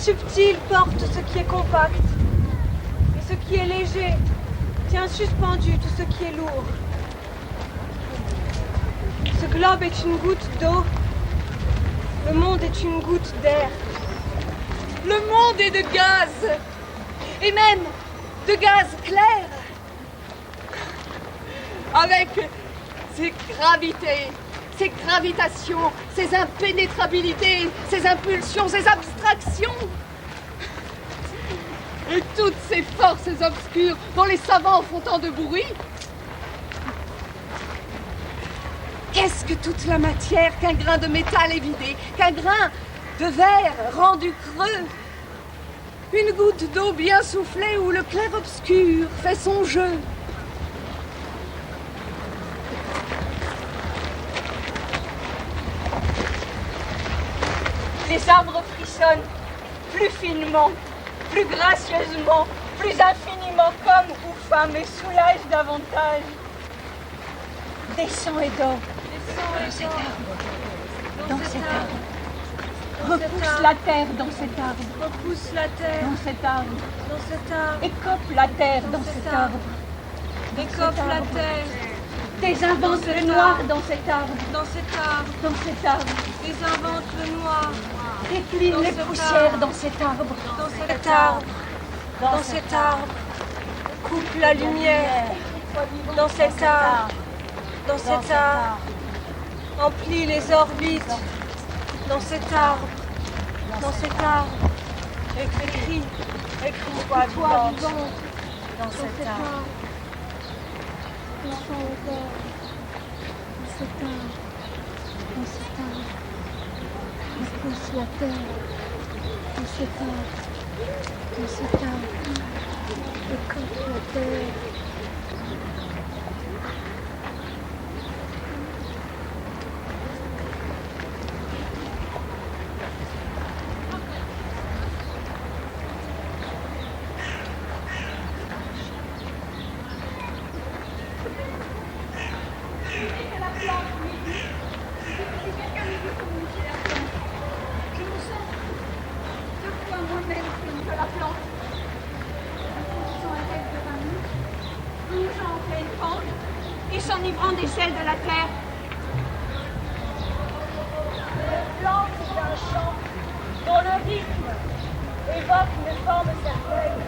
subtil porte ce qui est compact, et ce qui est léger tient suspendu tout ce qui est lourd. Ce globe est une goutte d'eau, le monde est une goutte d'air. Le monde est de gaz, et même de gaz clair, avec ses gravités, ses gravitations, ses impénétrabilités, ses impulsions, ses abstractions, et toutes ces forces obscures dont les savants font tant de bruit. Qu'est-ce que toute la matière qu'un grain de métal évidé, qu'un grain de verre rendu creux, une goutte d'eau bien soufflée où le clair-obscur fait son jeu. Les arbres frissonnent plus finement, plus gracieusement, plus infiniment qu'homme ou femme et soulagent davantage. Descends et dors. Dans cet arbre. Dans cet arbre. Repousse la terre dans cet arbre. Repousse la terre. Dans cet arbre. Dans cet arbre. Écope la terre dans cet arbre. Écope la terre. Désinvente le noir dans cet arbre. Dans cet arbre. Dans cet arbre. Désinvente le noir. Décline les poussières dans cet arbre. Dans cet arbre. Dans cet arbre. Coupe la lumière. Dans cet arbre. Dans cet arbre. Emplis les orbites. Dans cet arbre. Dans cet arbre. Écris. Écris-toi vivante. Dans cet arbre. Dans cet arbre. Dans cet arbre. Repousse la terre. Dans cet arbre. Dans cet arbre. Écoute la terre. S'enivrant des sels de la terre. Le plan, c'est un chant dont le rythme évoque une forme certaine.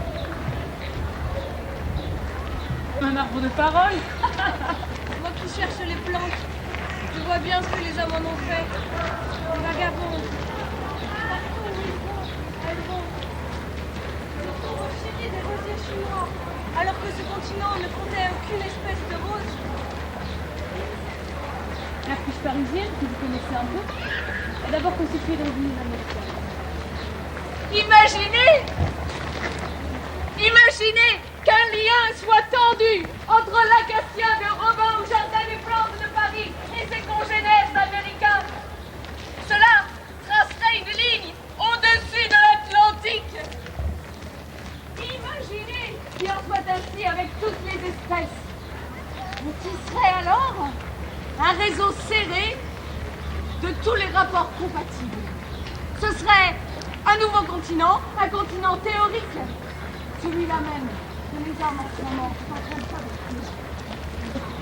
Un arbre de parole. Moi qui cherche les plantes, je vois bien ce que les hommes en ont fait. Les vagabondes. Partout où ils vont, elles vont. Ils sont enchaînés des rosiers chinois, alors que ce continent ne comptait aucune espèce de rose. La friche parisienne, que vous connaissez un peu, est d'abord constituée d'origine américaine. Imaginez qu'un lien soit tendu entre l'acacia de Robin au jardin des plantes de Paris et ses congénères américains. Cela tracerait une ligne au-dessus de l'Atlantique. Imaginez qu'il en soit ainsi avec toutes les espèces. On tisserait alors un réseau serré de tous les rapports compatibles. Ce serait un nouveau continent, un continent théorique, celui-là même que les hommes en ce moment sont en train de fabriquer.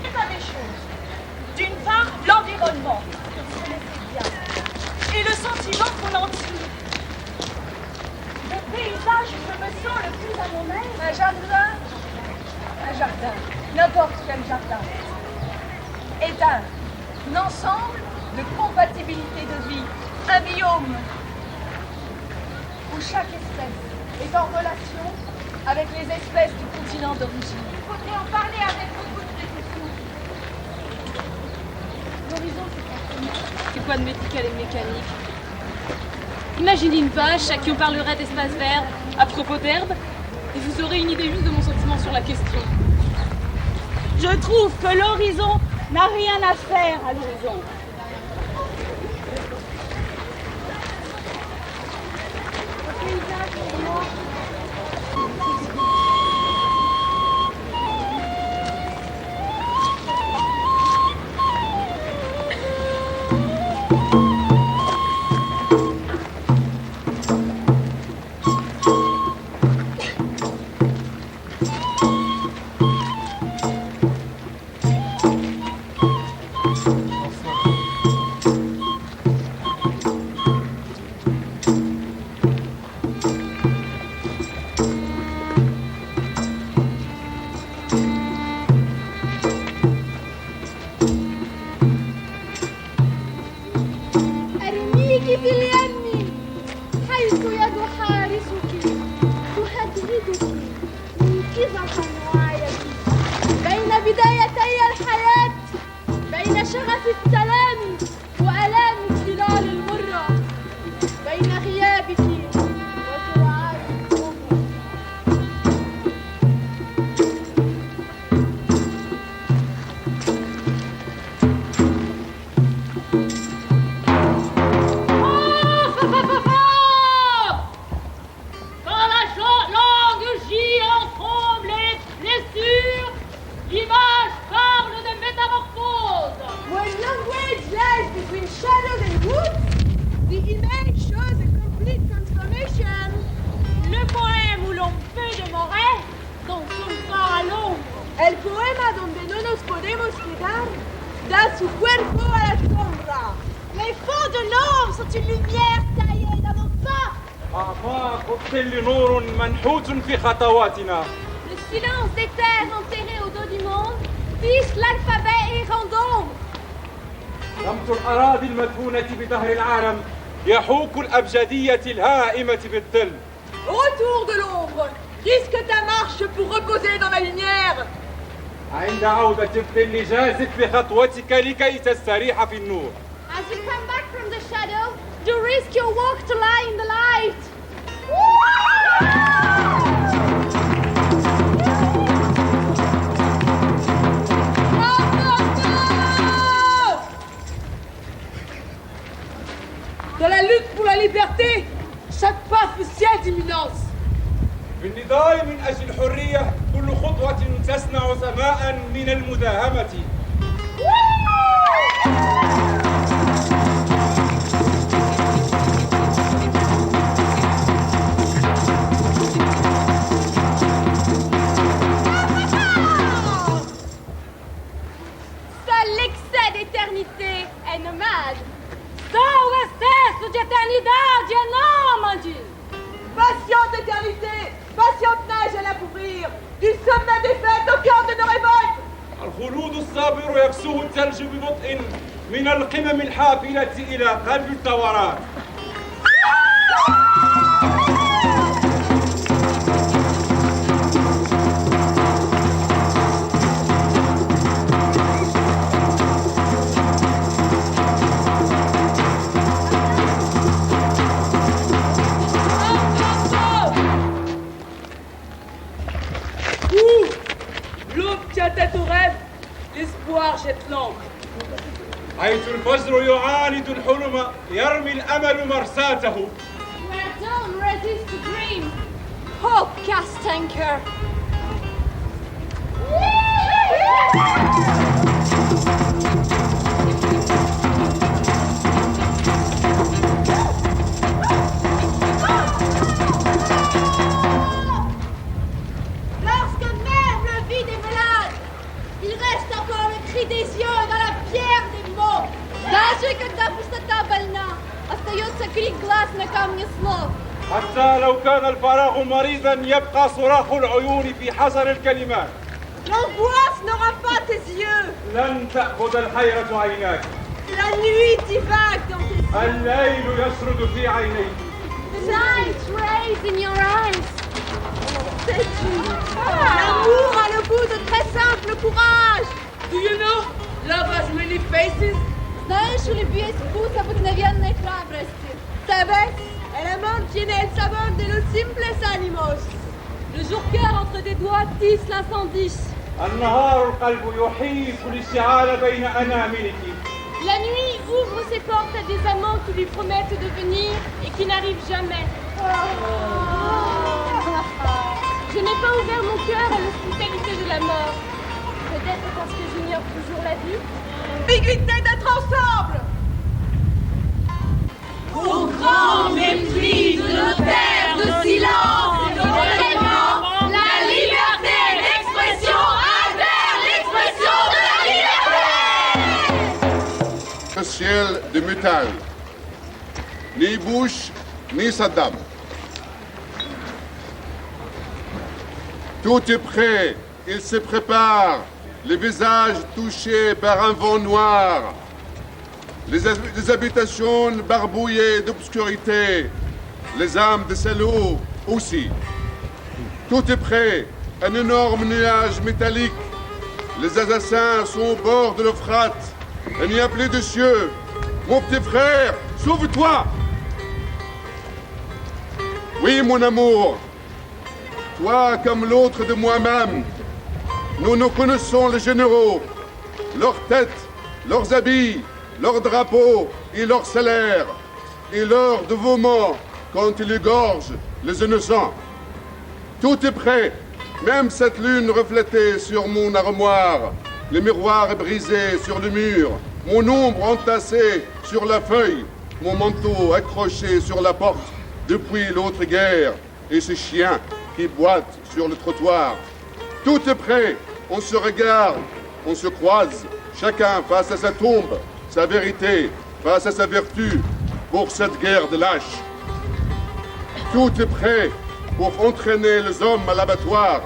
C'est pas des choses. D'une part, l'environnement, que vous connaissez bien, et le sentiment qu'on en tire. Le paysage où je me sens le plus à mon aise. Un jardin, n'importe quel jardin, est un ensemble de compatibilité de vie, un biome où chaque espèce est en relation avec les espèces du continent d'origine. Il faudrait en parler avec beaucoup de précaution. L'horizon, c'est quoi de médical et mécanique? Imaginez une page à qui on parlerait d'espace vert à propos d'herbe, et vous aurez une idée juste de mon sentiment sur la question. Je trouve que l'horizon n'a rien à faire à l'horizon. Le paysage pour moi, بالسلام وألام الظلال المرة بين غيابك وسرعان العمر. Quand la langue gît ensemble les blessures, l'image parle de métamorphose. When language lies between shadows and woods, the image shows a complete transformation. Le poème où l'on fait de Moret dans son corps à l'ombre. El poema donde no nos podemos quedar da su cuerpo a la sombra. Les fonds de l'ombre sont une lumière taillée dans nos pas. أعماق الظل نور منحوت في خطواتنا. Le silence des terres enterrées au dos du monde fiche l'alphabet errant d'ombre. رمت الأراضي المدفونة بظهر العالم يحوك الأبجدية الهائمة بالظل. Retour de l'ombre, risque ta marche pour reposer dans la lumière. عند عودة الظل جازف بخطوتك لكي تستريح في النور. As you come back from the shadow, you risk your walk to lie in the light. Dans la lutte pour la liberté, chaque pas fait ciel d'imminence. في النضال من أجل الحرية كل خطوة تصنع سماء من المداهمة. Seul l'excès d'éternité est nomade. Só o excesso de eternidade é nômade. Patiente éternité, patiente nage à la pourrir, du sommet des fêtes au cœur de nos révoltes. الخلود الصابر يكسوه الثلج ببطء من القمم الحافلة إلى قلب الثورات. L'aube tient tête au rêve, l'espoir jette l'encre. حيث الفجر يعاند الحلم يرمي الأمل مرساته. Where dawn resists to dream, hope casts anchor. Lorsque même le vide est malade, il reste encore le cri des yeux dans la pierre des mots. Даже когда пустота больна, остается крик глаз на камне слов. حتى لو كان الفراغ مريضا يبقى صراخ العيون في حجر الكلمات. L'angoisse n'aura pas tes yeux. لن تأخذ الحيرة عيناك. La nuit divague dans tes yeux. الليل يسرد في عينيك. The light rays in your eyes. Sais-tu, l'amour a le goût de très simple courage. Do you know love has many faces? Знаешь, любви есть вкус обыкновенной храбрости. ¿Sabes? El amor tiene el sabor de los simples ánimos. Le jour-cœur entre tes doigts tisse l'incendie. النهار القلب يحيط الاشتعال بين أناملك. La nuit ouvre ses portes à des amants qui lui promettent de venir et qui n'arrivent jamais. Je n'ai pas ouvert mon cœur à l'hospitalité de la mort. Peut-être parce que j'ignore toujours la vie. Ambiguïté d'être ensemble. Au grand mépris de nos terres de silence et de l'élément, la liberté d'expression altère l'expression de la liberté! Un ciel de métal, ni Bush, ni Saddam. Tout est prêt, il se prépare, les visages touchés par un vent noir, les habitations barbouillées d'obscurité, les âmes de salauds aussi. Tout est prêt, un énorme nuage métallique. Les assassins sont au bord de l'Euphrate, Il n'y a plus de cieux. Mon petit frère, sauve-toi! Oui, mon amour, toi comme l'autre de moi-même, nous connaissons les généraux, leurs têtes, leurs habits, leurs drapeaux et leurs salaires, et leur dévouement quand ils égorgent les innocents. Tout est prêt, même cette lune reflétée sur mon armoire, le miroir est brisé sur le mur, mon ombre entassée sur la feuille, mon manteau accroché sur la porte depuis l'autre guerre, et ce chien qui boite sur le trottoir. Tout est prêt, on se regarde, on se croise, chacun face à sa tombe, sa vérité, face à sa vertu, pour cette guerre de lâches. Tout est prêt pour entraîner les hommes à l'abattoir.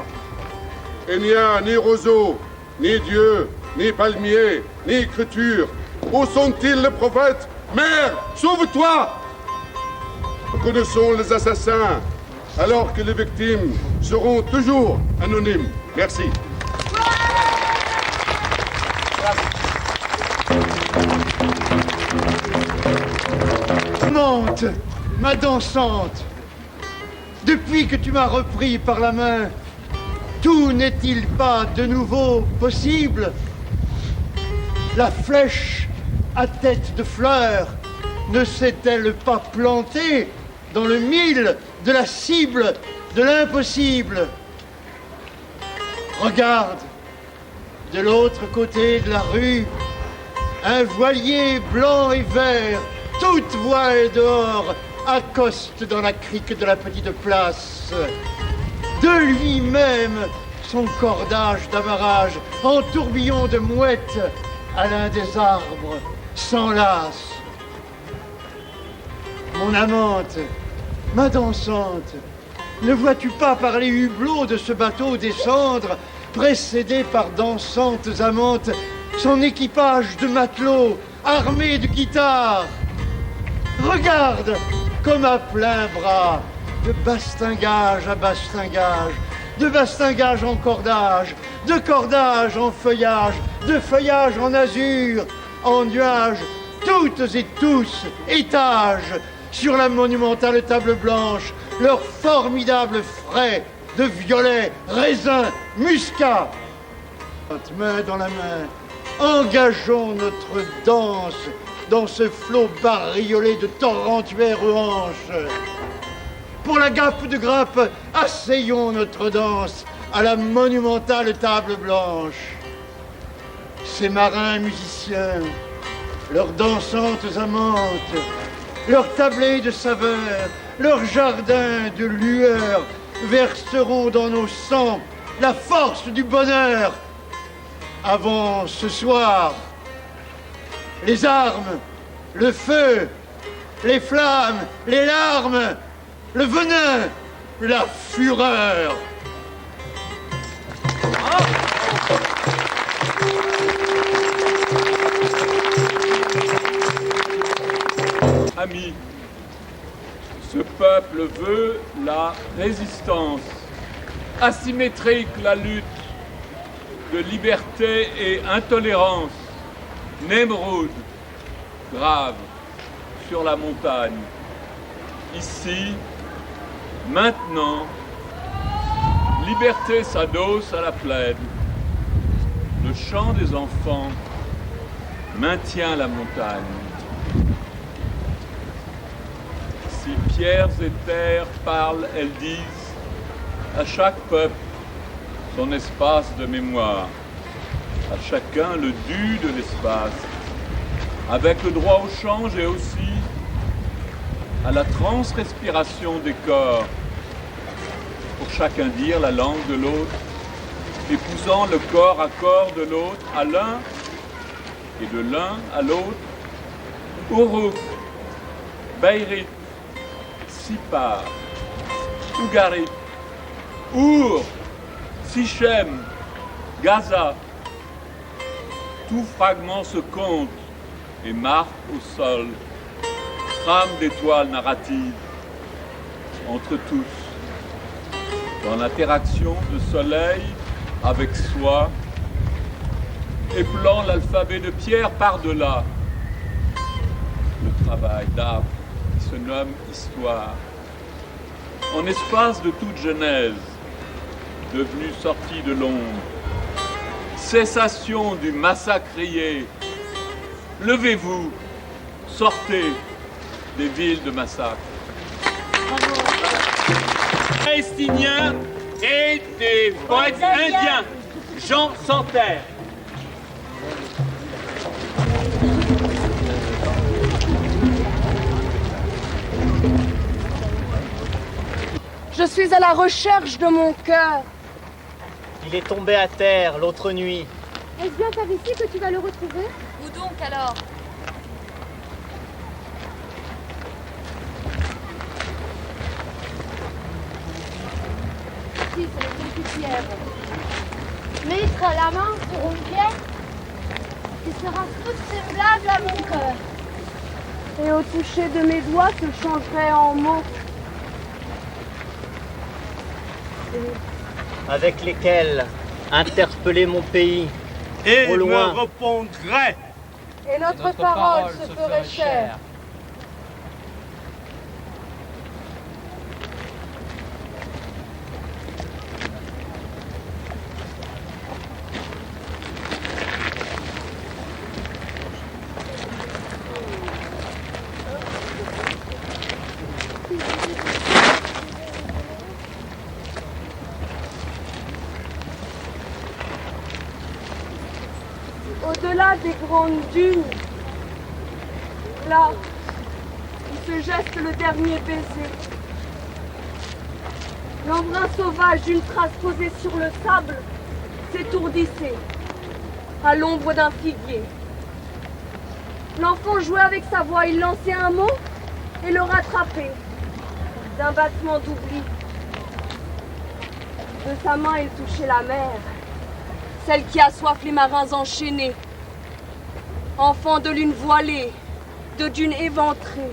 Il n'y a ni roseau, ni Dieu, ni palmier, ni écriture. Où sont-ils les prophètes? Mère, sauve-toi! Nous connaissons les assassins, alors que les victimes seront toujours anonymes. Merci. Monte, ma dansante, depuis que tu m'as repris par la main, tout n'est-il pas de nouveau possible? La flèche à tête de fleur ne s'est-elle pas plantée dans le mille de la cible de l'impossible? Regarde, de l'autre côté de la rue, un voilier blanc et vert, toute voile dehors, accoste dans la crique de la petite place. De lui-même, son cordage d'amarrage, en tourbillon de mouette, à l'un des arbres, s'enlace. Mon amante, ma dansante, ne vois-tu pas par les hublots de ce bateau descendre, précédé par dansantes amantes, son équipage de matelots, armé de guitares? Regarde, comme à plein bras, de bastingage à bastingage, de bastingage en cordage, de cordage en feuillage, de feuillage en azur, en nuages, toutes et tous, étages, sur la monumentale table blanche, leurs formidables frais de violets, raisins, muscat. Main dans la main, engageons notre danse dans ce flot bariolé de torrentuaires hanches. Pour la gappe de grappe, asseyons notre danse à la monumentale table blanche. Ces marins musiciens, leurs dansantes amantes, leurs tablés de saveurs, leurs jardins de lueur verseront dans nos sangs la force du bonheur. Avant ce soir, les armes, le feu, les flammes, les larmes, le venin, la fureur. Amis, ce peuple veut la résistance, asymétrique la lutte de liberté et intolérance, Nemrod, grave, sur la montagne. Ici, maintenant, liberté s'adosse à la plaine. Le chant des enfants maintient la montagne. Si pierres et terres parlent, elles disent à chaque peuple son espace de mémoire, à chacun le dû de l'espace, avec le droit au change et aussi à la transrespiration des corps, pour chacun dire la langue de l'autre, épousant le corps à corps de l'autre, à l'un et de l'un à l'autre. Uruk, Beirit, Sipar, Ugarit, Our, Sichem, Gaza. Tout fragment se compte et marque au sol, trame d'étoiles narratives entre tous, dans l'interaction de soleil avec soi, épelant l'alphabet de pierre par-delà. Le travail d'arbre qui se nomme histoire. En espace de toute genèse, devenu sortie de l'ombre. Cessation du massacrier. Levez-vous, sortez des villes de massacre. Palestiniens et des poètes indiens, Jean Santerre. Je suis à la recherche de mon cœur. Il est tombé à terre l'autre nuit. Est-ce bien par ici que tu vas le retrouver? Où donc alors? Si, c'est le confitière. Mettre la main sur une pierre qui sera toute semblable à mon cœur. Et au toucher de mes doigts se changerait en mots. Avec lesquels interpeller mon pays. Et au loin. me répondrait. Et notre parole se ferait chère. Au-delà des grandes dunes, là, où se geste le dernier baiser. L'embrun sauvage d'une trace posée sur le sable s'étourdissait à l'ombre d'un figuier. L'enfant jouait avec sa voix, il lançait un mot et le rattrapait d'un battement d'oubli. De sa main, il touchait la mer, celle qui assoiffe les marins enchaînés. Enfant de lune voilée, de dunes éventrées,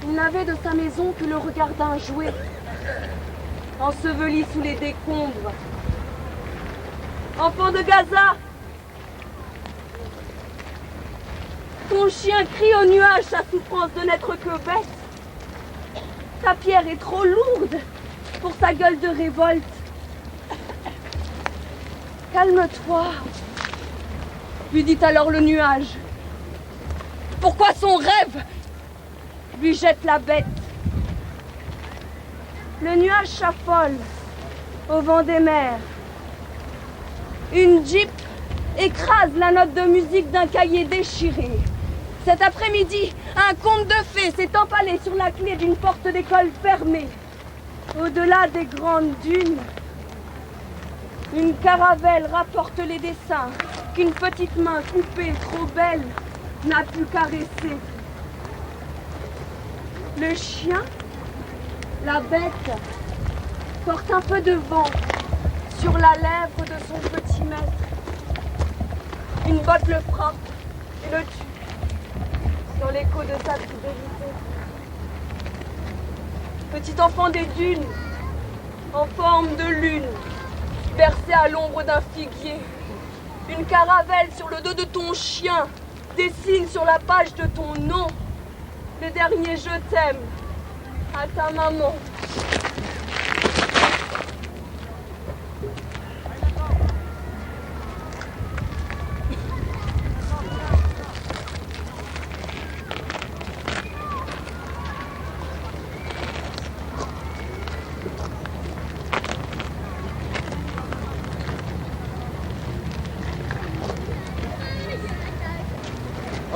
il n'avait de sa maison que le regard d'un jouet, enseveli sous les décombres. Enfant de Gaza, ton chien crie au nuage sa souffrance de n'être que bête. Ta pierre est trop lourde pour sa gueule de révolte. Calme-toi, lui dit alors le nuage. Pourquoi son rêve lui jette la bête? Le nuage s'affole au vent des mers. Une jeep écrase la note de musique d'un cahier déchiré. Cet après-midi, un conte de fées s'est empalé sur la clé d'une porte d'école fermée. Au-delà des grandes dunes, une caravelle rapporte les dessins qu'une petite main coupée, trop belle, n'a pu caresser. Le chien, la bête, porte un peu de vent sur la lèvre de son petit maître. Une botte le frappe et le tue dans l'écho de sa fidélité. Petit enfant des dunes, en forme de lune, bercé à l'ombre d'un figuier. Une caravelle sur le dos de ton chien dessine sur la page de ton nom le dernier je t'aime à ta maman.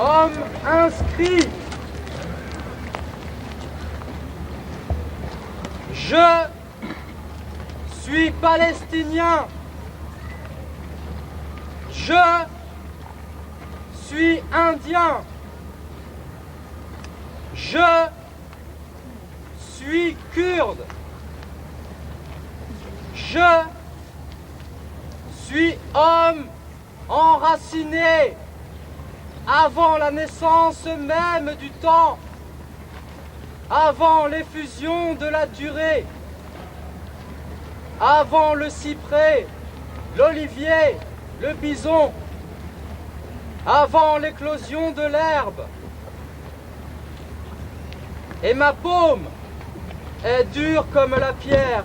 Homme inscrit. Je suis palestinien. Je suis indien. Je suis kurde. Je suis homme enraciné avant la naissance même du temps, avant l'effusion de la durée, avant le cyprès, l'olivier, le bison, avant l'éclosion de l'herbe. Et ma paume est dure comme la pierre.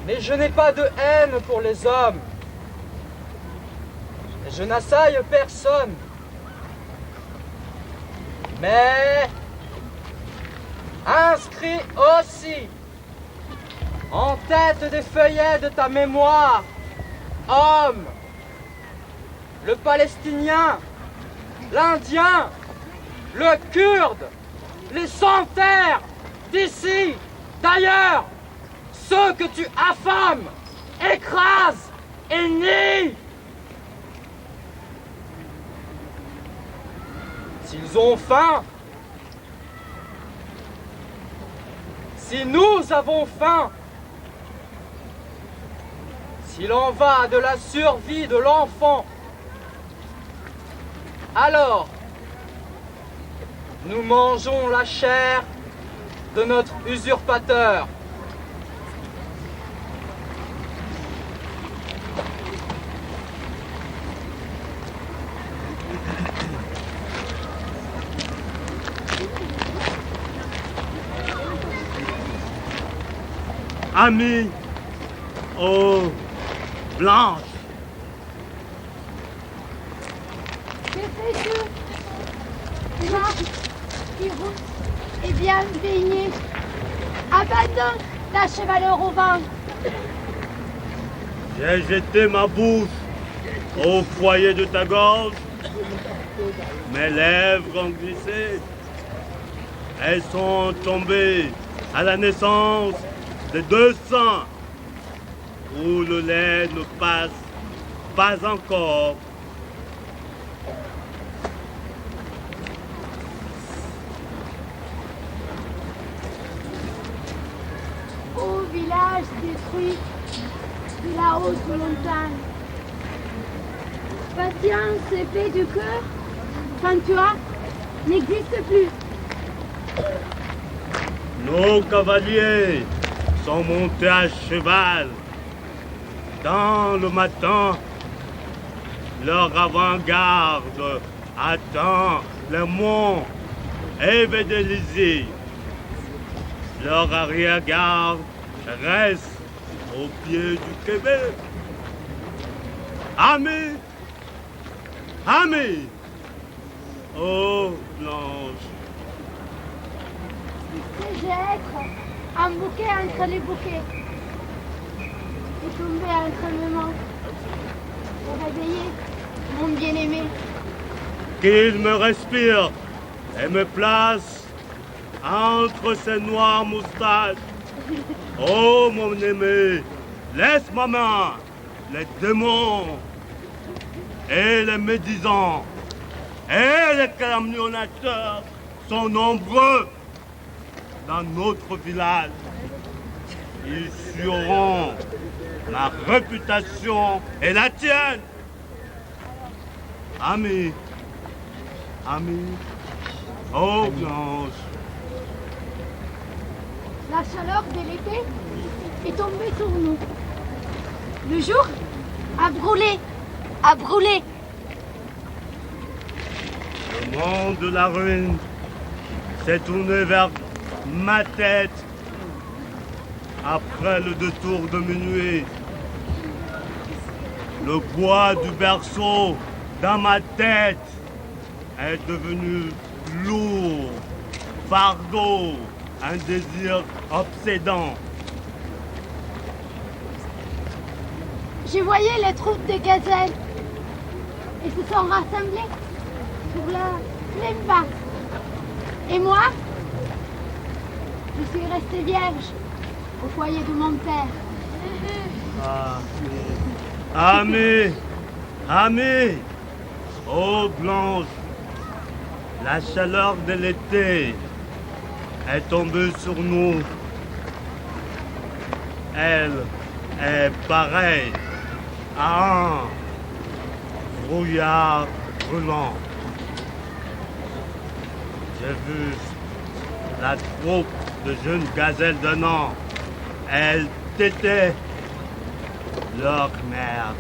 Mais je n'ai pas de haine pour les hommes. Je n'assaille personne. Mais inscris aussi en tête des feuillets de ta mémoire, homme, le Palestinien, l'Indien, le Kurde, les sans-terre d'ici, d'ailleurs, ceux que tu affames, écrases et nies. S'ils ont faim, si nous avons faim, s'il en va de la survie de l'enfant, alors nous mangeons la chair de notre usurpateur. Amis, oh Blanche, Que fais-tu? Moi, qui rousse et bien baigné, abandonne la chevaleur au vent. j'ai jeté ma bouche au foyer de ta gorge. Mes lèvres ont glissé. Elles sont tombées à la naissance de 200 où le lait ne passe pas encore. Ô village détruit de la haute montagne, patience et paix du cœur, quand tu as, n'existe plus. Nos cavaliers sont montés à cheval. Dans le matin, leur avant-garde attend les monts Évédélysée. Leur arrière-garde reste au pied du Québec. Amis, amis, oh Blanche. Sais-je être un bouquet entre les bouquets et tomber entre mes mains pour réveiller mon bien-aimé. Qu'il me respire et me place entre ses noires moustaches. Oh mon aimé, laisse ma main. Les démons et les médisants et les calomniateurs sont nombreux dans notre village. Ils sueront ma réputation et la tienne. Amis, amis, oh Blanche. La chaleur de l'été est tombée sur nous. Le jour a brûlé, a brûlé. Le monde de la ruine s'est tourné vers ma tête après le détour de minuit. Le poids du berceau dans ma tête est devenu lourd, fardeau, un désir obsédant. Je voyais les troupes de gazelles. Ils se sont rassemblés sur la plaine basse. Et moi, je suis restée vierge au foyer de mon père. Amis, amis, oh Blanche, la chaleur de l'été est tombée sur nous. Elle est pareille à un brouillard brûlant. J'ai vu la troupe de jeunes gazelles de Nantes. Elles tétaient leur mère.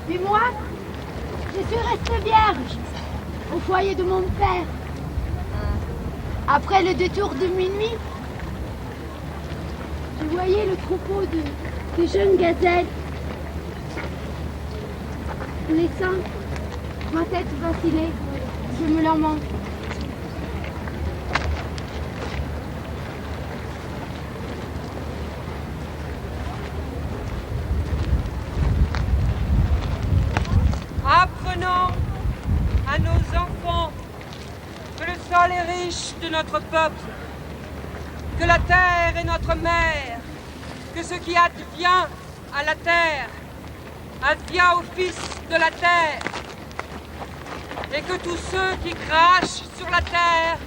Mais moi, je suis restée vierge au foyer de mon père. Après le détour de minuit, je voyais le troupeau de jeunes gazelles, laissant ma tête vaciller. Je me lamente. Apprenons à nos enfants que le sol est riche de notre peuple, que la terre est notre mère, que ce qui advient à la terre advient au fils de la terre, et que tous ceux qui crachent sur la terre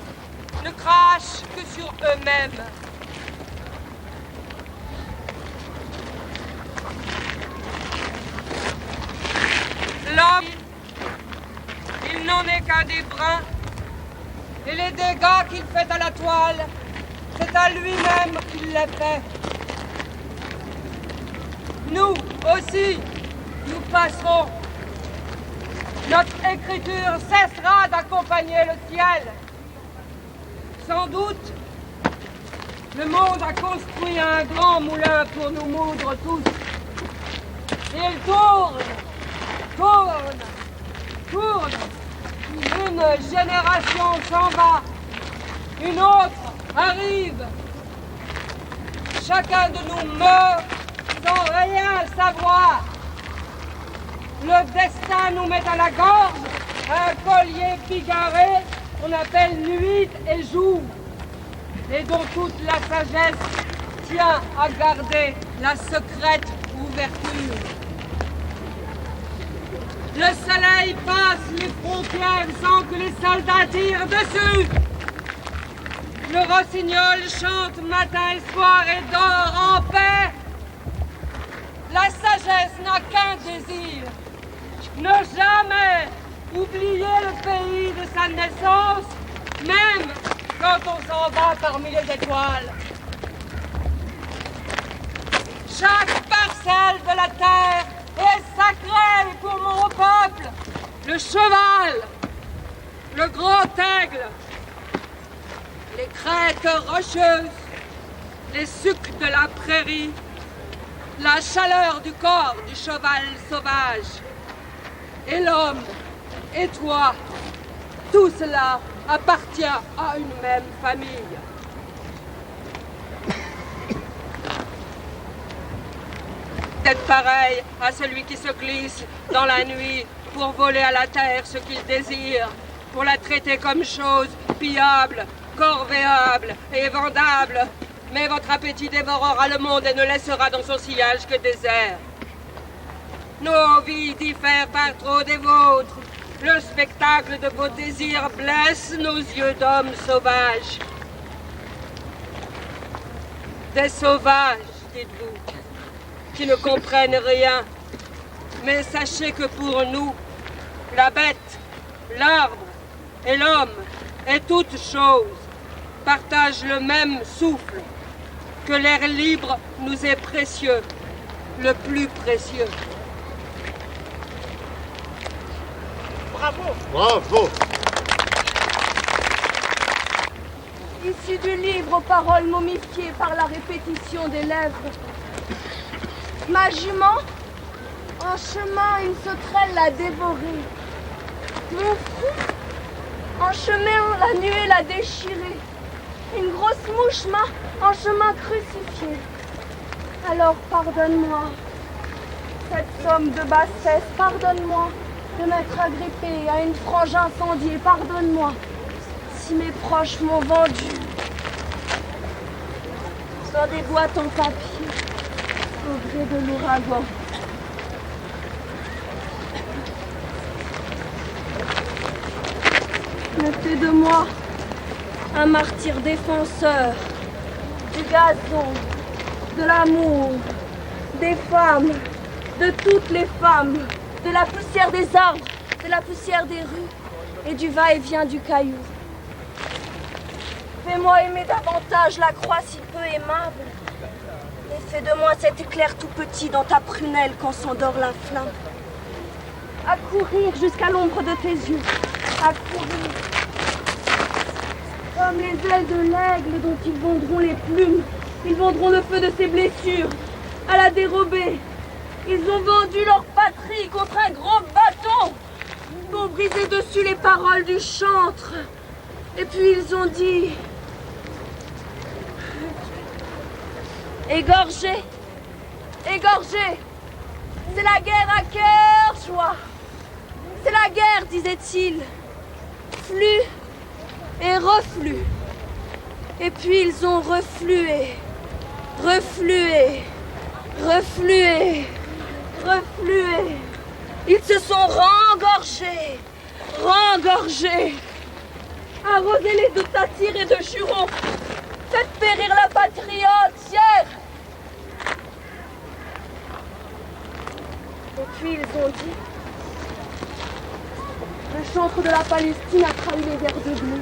ne crachent que sur eux-mêmes. L'homme, il n'en est qu'un des brins, et les dégâts qu'il fait à la toile, c'est à lui-même qu'il les fait. Nous aussi, nous passerons. Notre écriture cessera d'accompagner le ciel. Sans doute, le monde a construit un grand moulin pour nous moudre tous. Et il tourne. Une génération s'en va, une autre arrive. Chacun de nous meurt sans rien savoir. Le destin nous met à la gorge un collier bigarré qu'on appelle nuit et jour, et dont toute la sagesse tient à garder la secrète ouverture. Le soleil passe les frontières sans que les soldats tirent dessus. Le rossignol chante matin et soir et dort en paix. La sagesse n'a qu'un désir, ne jamais oublier le pays de sa naissance, même quand on s'en va parmi les étoiles. Chaque parcelle de la terre est sacré pour mon peuple. Le cheval, le grand aigle, les crêtes rocheuses, les sucs de la prairie, la chaleur du corps du cheval sauvage, et l'homme, et toi, tout cela appartient à une même famille. D'être pareil à celui qui se glisse dans la nuit pour voler à la terre ce qu'il désire, pour la traiter comme chose pillable, corvéable et vendable. Mais votre appétit dévorera le monde et ne laissera dans son sillage que des airs. Nos vies diffèrent par trop des vôtres. Le spectacle de vos désirs blesse nos yeux d'hommes sauvages. Des sauvages, dites-vous, qui ne comprennent rien. Mais sachez que pour nous, la bête, l'arbre et l'homme et toute chose partagent le même souffle, que l'air libre nous est précieux, le plus précieux. Bravo! Bravo! Issu du livre aux paroles momifiées par la répétition des lèvres. Ma jument, en chemin, une sauterelle l'a dévorée. Mon fou, en chemin, la nuée l'a déchiré. Une grosse mouche m'a en chemin crucifié. Alors pardonne-moi cette somme de bassesse, pardonne-moi de m'être agrippée à une frange incendiée, pardonne-moi si mes proches m'ont vendu dans des boîtes en papier au gré de l'ouragan. Ne fais de moi un martyr défenseur du gazon, de l'amour, des femmes, de toutes les femmes, de la poussière des arbres, de la poussière des rues et du va-et-vient du caillou. Fais-moi aimer davantage la croix si peu aimable, et fais de moi cet éclair tout petit dans ta prunelle quand s'endort la flamme. à courir jusqu'à l'ombre de tes yeux, à courir. Comme les ailes de l'aigle dont ils vendront les plumes, ils vendront le feu de ses blessures, à la dérobée. Ils ont vendu leur patrie contre un gros bâton pour briser dessus les paroles du chantre. Et puis ils ont dit: égorgez, égorgez, c'est la guerre à cœur joie. C'est la guerre, disait-il. Flux et reflux. Et puis ils ont reflué, reflué, reflué, reflué. Ils se sont rengorgés, rengorgés. Arrosez les eaux de satire et de jurons. Faites périr la patrie entière. Et puis ils ont dit: le chantre de la Palestine a trahi les vers de bleu.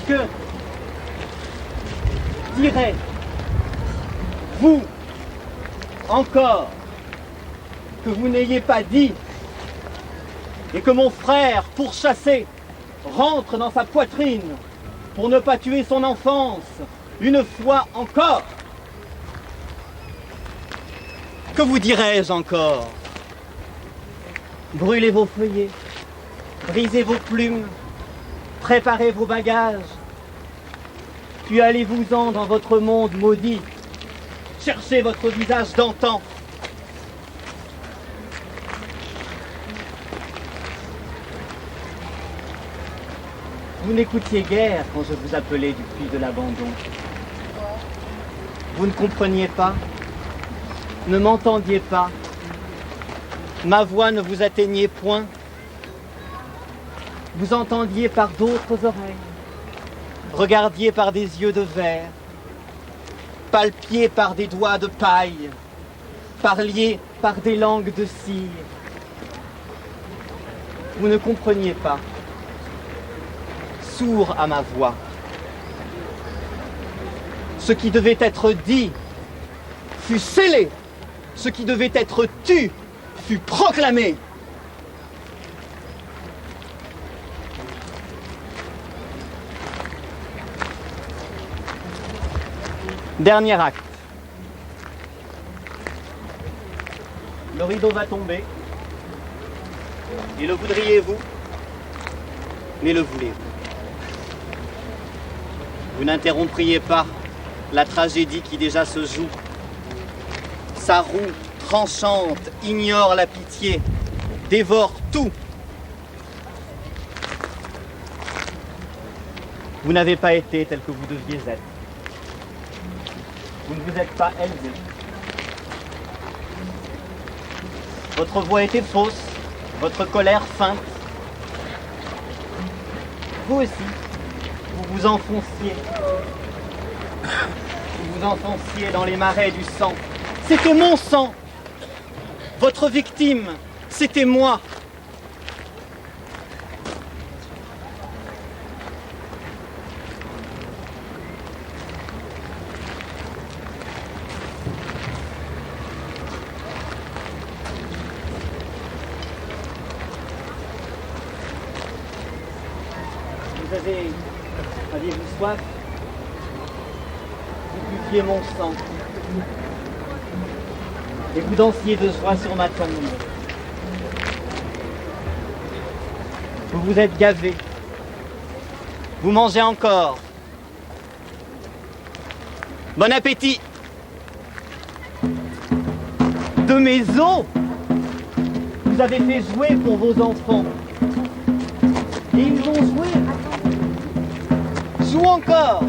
Que direz-vous encore que vous n'ayez pas dit et que mon frère, pourchassé, rentre dans sa poitrine pour ne pas tuer son enfance une fois encore? Que vous dirais-je encore? Brûlez vos feuillets, brisez vos plumes, préparez vos bagages, puis allez-vous-en dans votre monde maudit. Cherchez votre visage d'antan. Vous n'écoutiez guère quand je vous appelais du puits de l'abandon. Vous ne compreniez pas, ne m'entendiez pas. Ma voix ne vous atteignait point. Vous entendiez par d'autres oreilles, regardiez par des yeux de verre, palpiez par des doigts de paille, parliez par des langues de cire. Vous ne compreniez pas, sourd à ma voix. Ce qui devait être dit fut scellé, ce qui devait être tu fut proclamé. Dernier acte. Le rideau va tomber. Et le voudriez-vous? Mais le voulez-vous? Vous n'interrompriez pas la tragédie qui déjà se joue. Sa roue tranchante ignore la pitié, dévore tout. Vous n'avez pas été tel que vous deviez être. Vous ne vous êtes pas élevé. Votre voix était fausse, votre colère feinte. Vous aussi, vous vous enfonciez. Vous vous enfonciez dans les marais du sang. C'était mon sang. Votre victime, c'était moi. Aviez-vous soif? Vous buviez mon sang. Et vous dansiez de joie sur ma tombe. Vous vous êtes gavé. Vous mangez encore. Bon appétit. De mes os, vous avez fait jouer pour vos enfants. Et ils ont joué. Joue encore.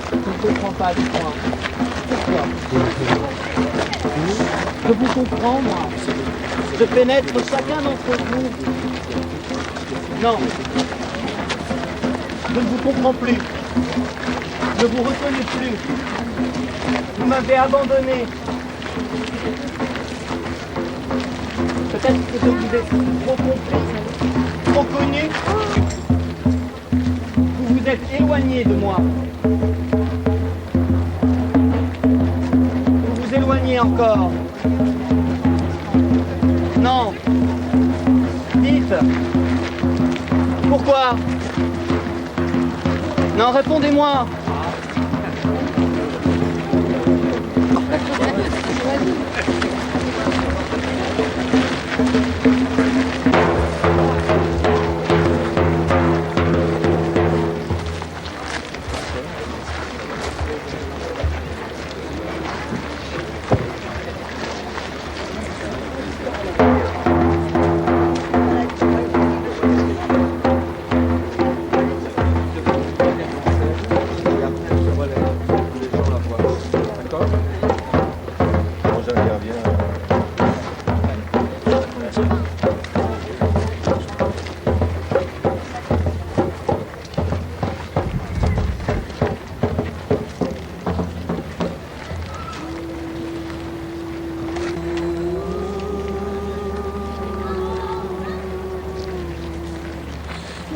Tu ne te prends pas de moi. Pourquoi? Je vous comprends, moi. Je pénètre chacun d'entre vous. Non. Je ne vous comprends plus. Je ne vous reconnais plus. Vous m'avez abandonné. Peut-être que je vous ai trop compris, trop connu. Vous vous êtes éloigné de moi. Vous vous éloignez encore. Non. Dites. Pourquoi? Non, répondez-moi.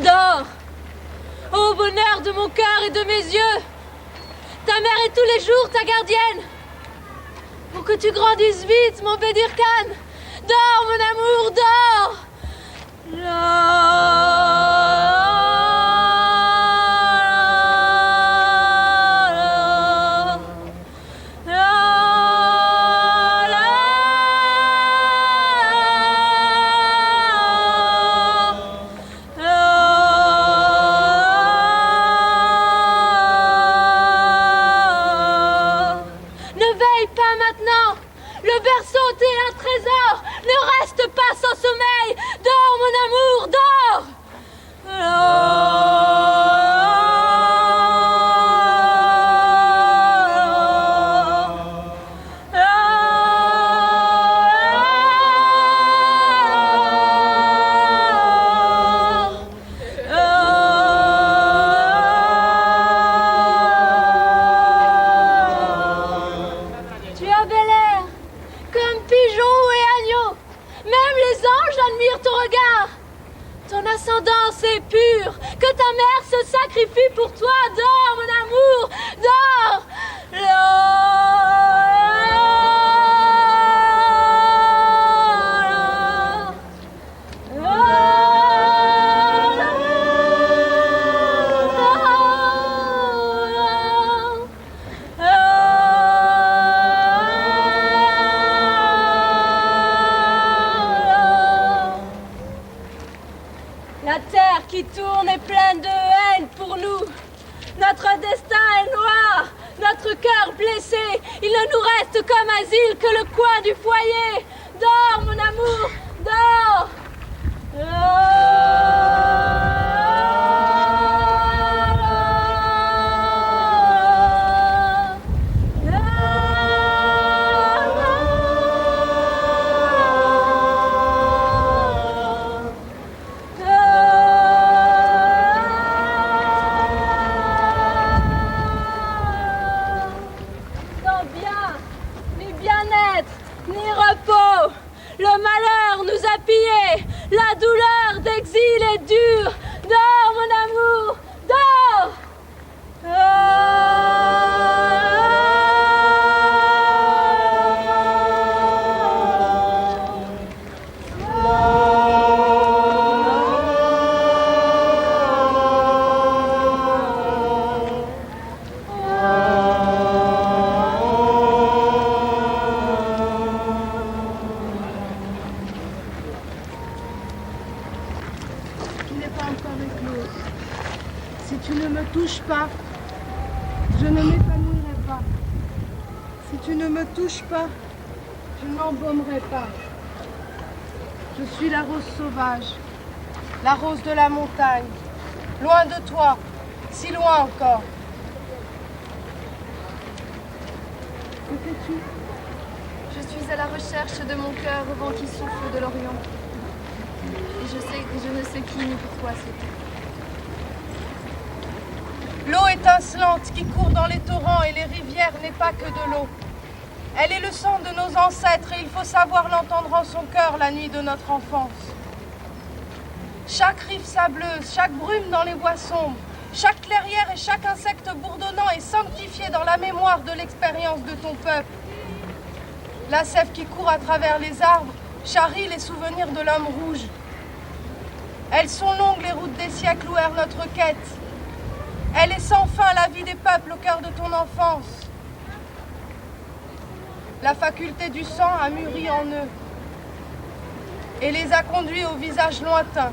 Dors, ô bonheur de mon cœur et de mes yeux. Ta mère est tous les jours ta gardienne. Pour que tu grandisses vite, mon Bedir Khan. Dors, mon amour, dors. Le berceau est un trésor. Ne reste pas sans sommeil. Dors, mon amour, dors. Tu as bel air, comme pigeon et agneau. Même les anges admirent ton regard. Ton ascendance est pure, que ta mère se sacrifie pour toi. Dors, mon amour, dors. La terre qui tourne est pleine de haine pour nous. Notre destin est noir, notre cœur blessé. Il ne nous reste comme asile que le coin du foyer. Dors, mon amour, dors. Ni repos, le malheur nous a pillés, la douleur d'exil est dure. Dors, mon amour, dors. Si tu ne me touches pas, je ne m'épanouirai pas. Si tu ne me touches pas, je n'embaumerai pas. Je suis la rose sauvage, la rose de la montagne, loin de toi, si loin encore. Que fais-tu? Je suis à la recherche de mon cœur au vent qui souffle de l'Orient. Et je ne sais qui ni pourquoi c'était. L'eau étincelante qui court dans les torrents et les rivières n'est pas que de l'eau. Elle est le sang de nos ancêtres et il faut savoir l'entendre en son cœur la nuit de notre enfance. Chaque rive sableuse, chaque brume dans les bois sombres, chaque clairière et chaque insecte bourdonnant est sanctifié dans la mémoire de l'expérience de ton peuple. La sève qui court à travers les arbres charrie les souvenirs de l'homme rouge. Elles sont longues les routes des siècles où erre notre quête. Elle est sans fin la vie des peuples au cœur de ton enfance. La faculté du sang a mûri en eux et les a conduits au visage lointain.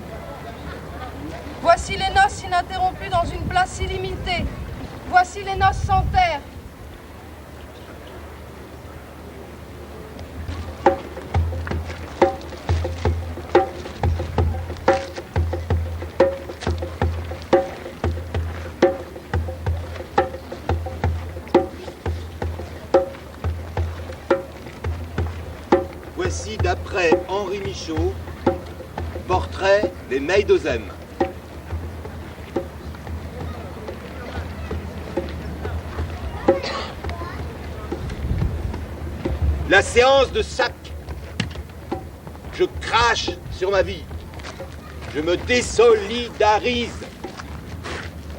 Voici les noces ininterrompues dans une place illimitée. Voici les noces sans terre. Voici, d'après Henri Michaud, portrait des Meidosem. La séance de sac. Je crache sur ma vie. Je me désolidarise.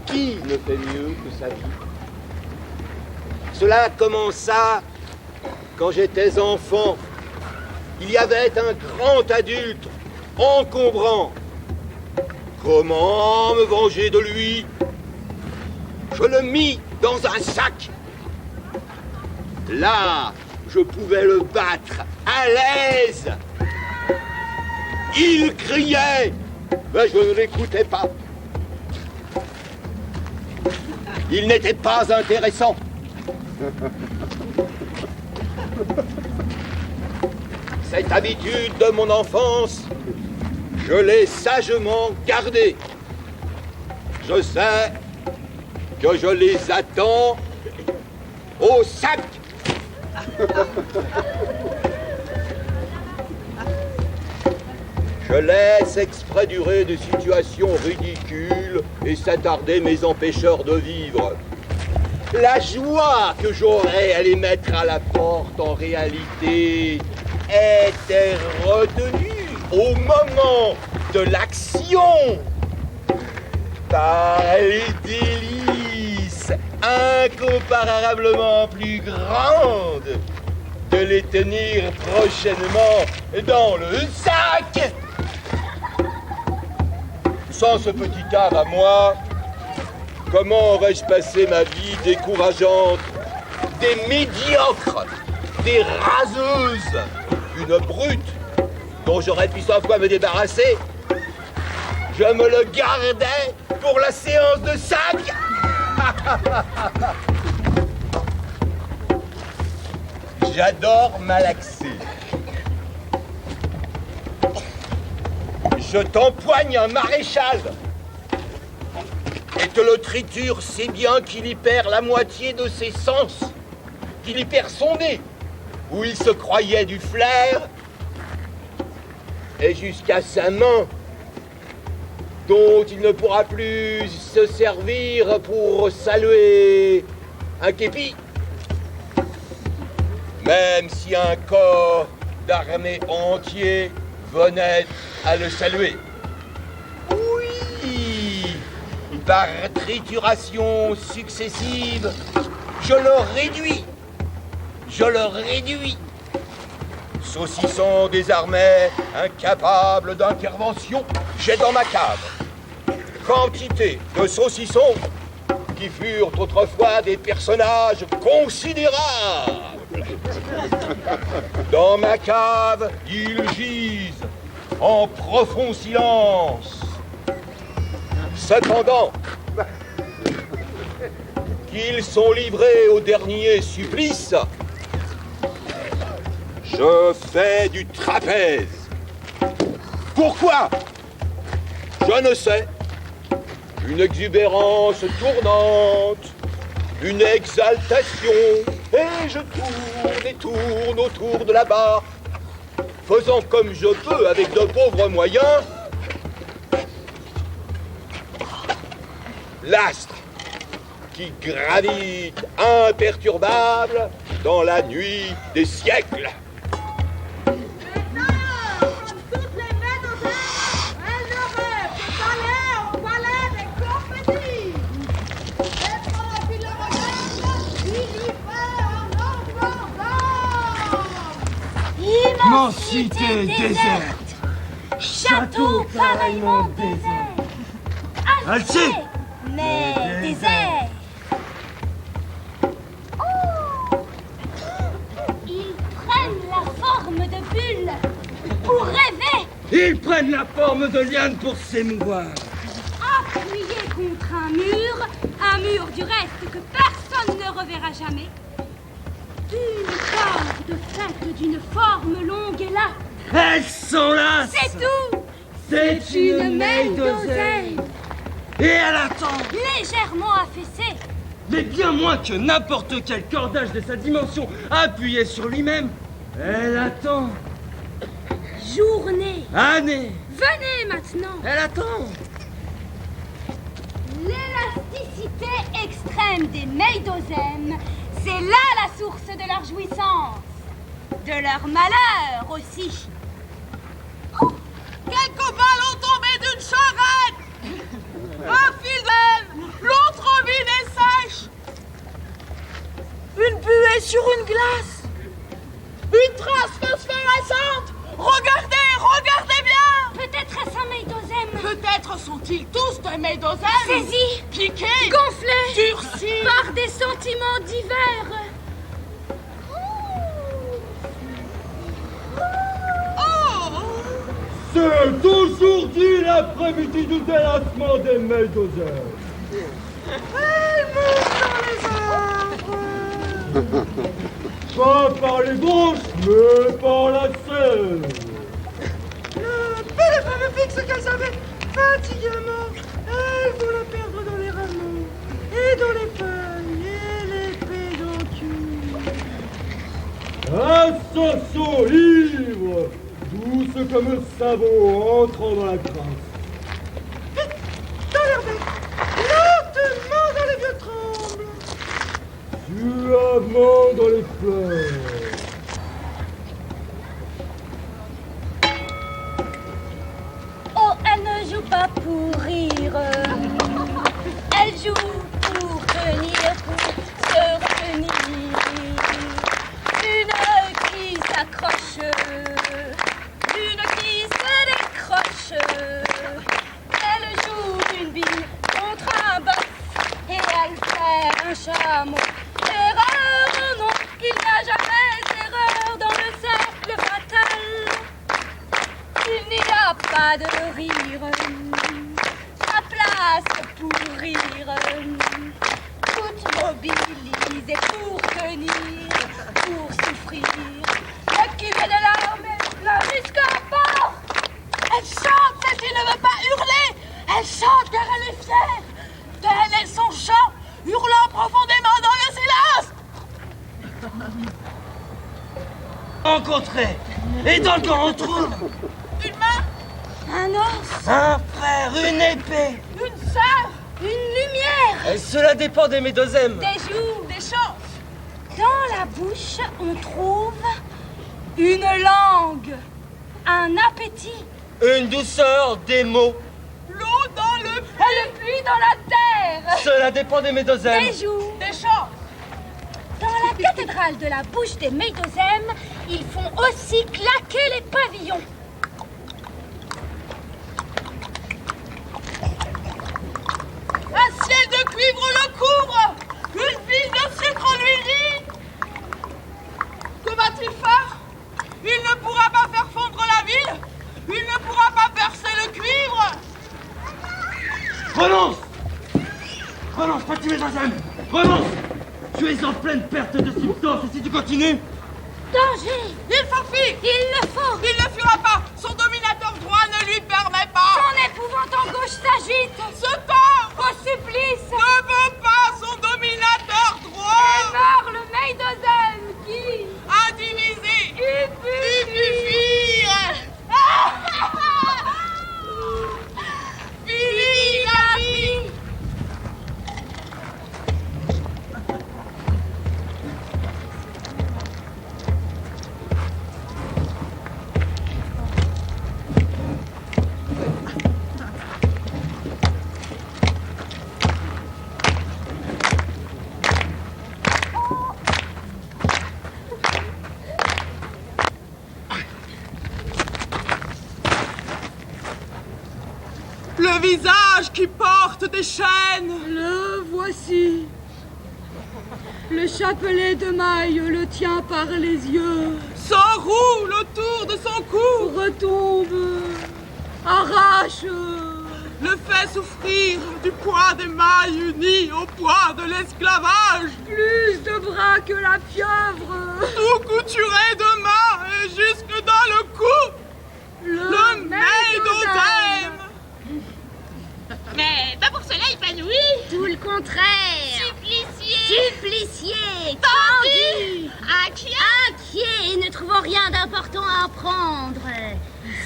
Qui ne fait mieux que sa vie? Cela commença quand j'étais enfant. Il y avait un grand adulte, encombrant. Comment me venger de lui? Je le mis dans un sac. Là, je pouvais le battre à l'aise. Il criait, mais je ne l'écoutais pas. Il n'était pas intéressant. Cette habitude de mon enfance, je l'ai sagement gardée. Je sais que je les attends au sac. Je laisse exprès durer des situations ridicules et s'attarder mes empêcheurs de vivre. La joie que j'aurais à les mettre à la porte en réalité était retenue au moment de l'action par les délices incomparablement plus grandes de les tenir prochainement dans le sac. Sans ce petit art à moi, comment aurais-je passé ma vie décourageante, des médiocres, des raseuses, une brute dont j'aurais pu 100 fois me débarrasser? Je me le gardais pour la séance de sac. J'adore malaxer. Je t'empoigne un maréchal et te le triture si bien qu'il y perd la moitié de ses sens, qu'il y perd son nez, où il se croyait du flair, et jusqu'à sa main, dont il ne pourra plus se servir pour saluer un képi, même si un corps d'armée entier venait à le saluer. Oui, par trituration successive, je le réduis. Saucisson désormais incapable d'intervention, j'ai dans ma cave quantité de saucissons qui furent autrefois des personnages considérables. Dans ma cave, ils gisent en profond silence. Cependant, qu'ils sont livrés au dernier supplice, je fais du trapèze. Pourquoi? Je ne sais. Une exubérance tournante, une exaltation, et je tourne et tourne autour de là-bas, faisant comme je peux avec de pauvres moyens. L'astre qui gravite imperturbable dans la nuit des siècles. Immensité déserte, château pareillement désert, Alcée, mais désert. Oh, ils prennent la forme de bulles pour rêver. Ils prennent la forme de lianes pour s'émouvoir. Appuyés contre un mur du reste que personne ne reverra jamais. Une corde faite d'une forme longue est là. Elles sont là. C'est tout. C'est une médosème. Et elle attend. Légèrement affaissée. Mais bien moins que n'importe quel cordage de sa dimension appuyé sur lui-même. Elle attend. Journée. Année. Venez maintenant. Elle attend. L'élasticité extrême des médosèmes, c'est là la source de leur jouissance. De leur malheur aussi. Oh, quelques balles ont tombé d'une charrette. Un fil d'aile, l'autre vide et sèche. Une buée sur une glace. Une trace phosphorescente. Regardez, regardez bien. Peut-être est-ce un médosème. Peut-être sont-ils tous des médosèmes. Saisis, piqués, gonflés, durcis par des sentiments divers. C'est aujourd'hui l'après-midi du délassement des médosèmes. Elle monte dans les arbres. Pas par les branches, mais par la sève. Le téléphone me fixe qu'elle savait fatiguement. Elle faut la perdre dans les rameaux, et dans les feuilles, et les pédoncules. Assassin ivre, douce comme un sabot entrant dans la crasse. Vite, dans l'herbe, lentement dans les vieux trembles. Suavement dans les fleurs. Oh, elle ne joue pas pour rire. Elle joue pour tenir, pour se retenir. Une qui s'accroche, une qui se décroche. Elle joue une bille contre un boss et elle fait un chameau. Erreur, non, il n'y a jamais d'erreur dans le cercle fatal. Il n'y a pas de rire, sa place pour rire. Toute mobilisée pour tenir, pour souffrir. Le cul de larmes, la jusqu'à bord. Elle chante, celle qui ne veut pas hurler. Elle chante car elle est fière. Tel est son chant, hurlant profondément dans le silence. Rencontrés. Et dans le camp on trouve Une main, Un os, un frère, une épée. une sœur, une lumière, Et cela dépend des médosèmes. des joues. des chances. Dans la bouche, on trouve une langue, un appétit, Une douceur, des mots. L'eau dans le et le pluie dans la terre, Cela dépend des médosèmes. des joues. des chances. Dans la cathédrale de la bouche des médosèmes, ils font aussi claquer les pavillons. Un ciel de cuivre le couvre. Une ville de sucre lui rit. Que va-t-il faire? Il ne pourra pas faire fondre la ville. Il ne pourra pas percer le cuivre. Renonce. Renonce, petit médosème. Renonce. Tu es en pleine perte de substance et si tu continues... Danger! Il s'enfuit. Il le faut! Il ne fuira pas. Son dominateur droit ne lui permet pas. Son épouvantant gauche s'agite! Se tord. Au supplice! Ne veut pas son dominateur droit. Et meurt le Médosème! visage qui porte des chaînes. Le voici. Le chapelet de maille le tient par les yeux. S'enroule autour de son cou. Retombe. Arrache. Le fait souffrir du poids des mailles unies au poids de l'esclavage. Plus de bras que la pieuvre. Tout couturé de main et jusque dans le cou. Le Médosème. Mais pas pour cela épanoui. Tout le contraire. Supplicié. Tendu. Inquiet et ne trouvant rien d'important à apprendre.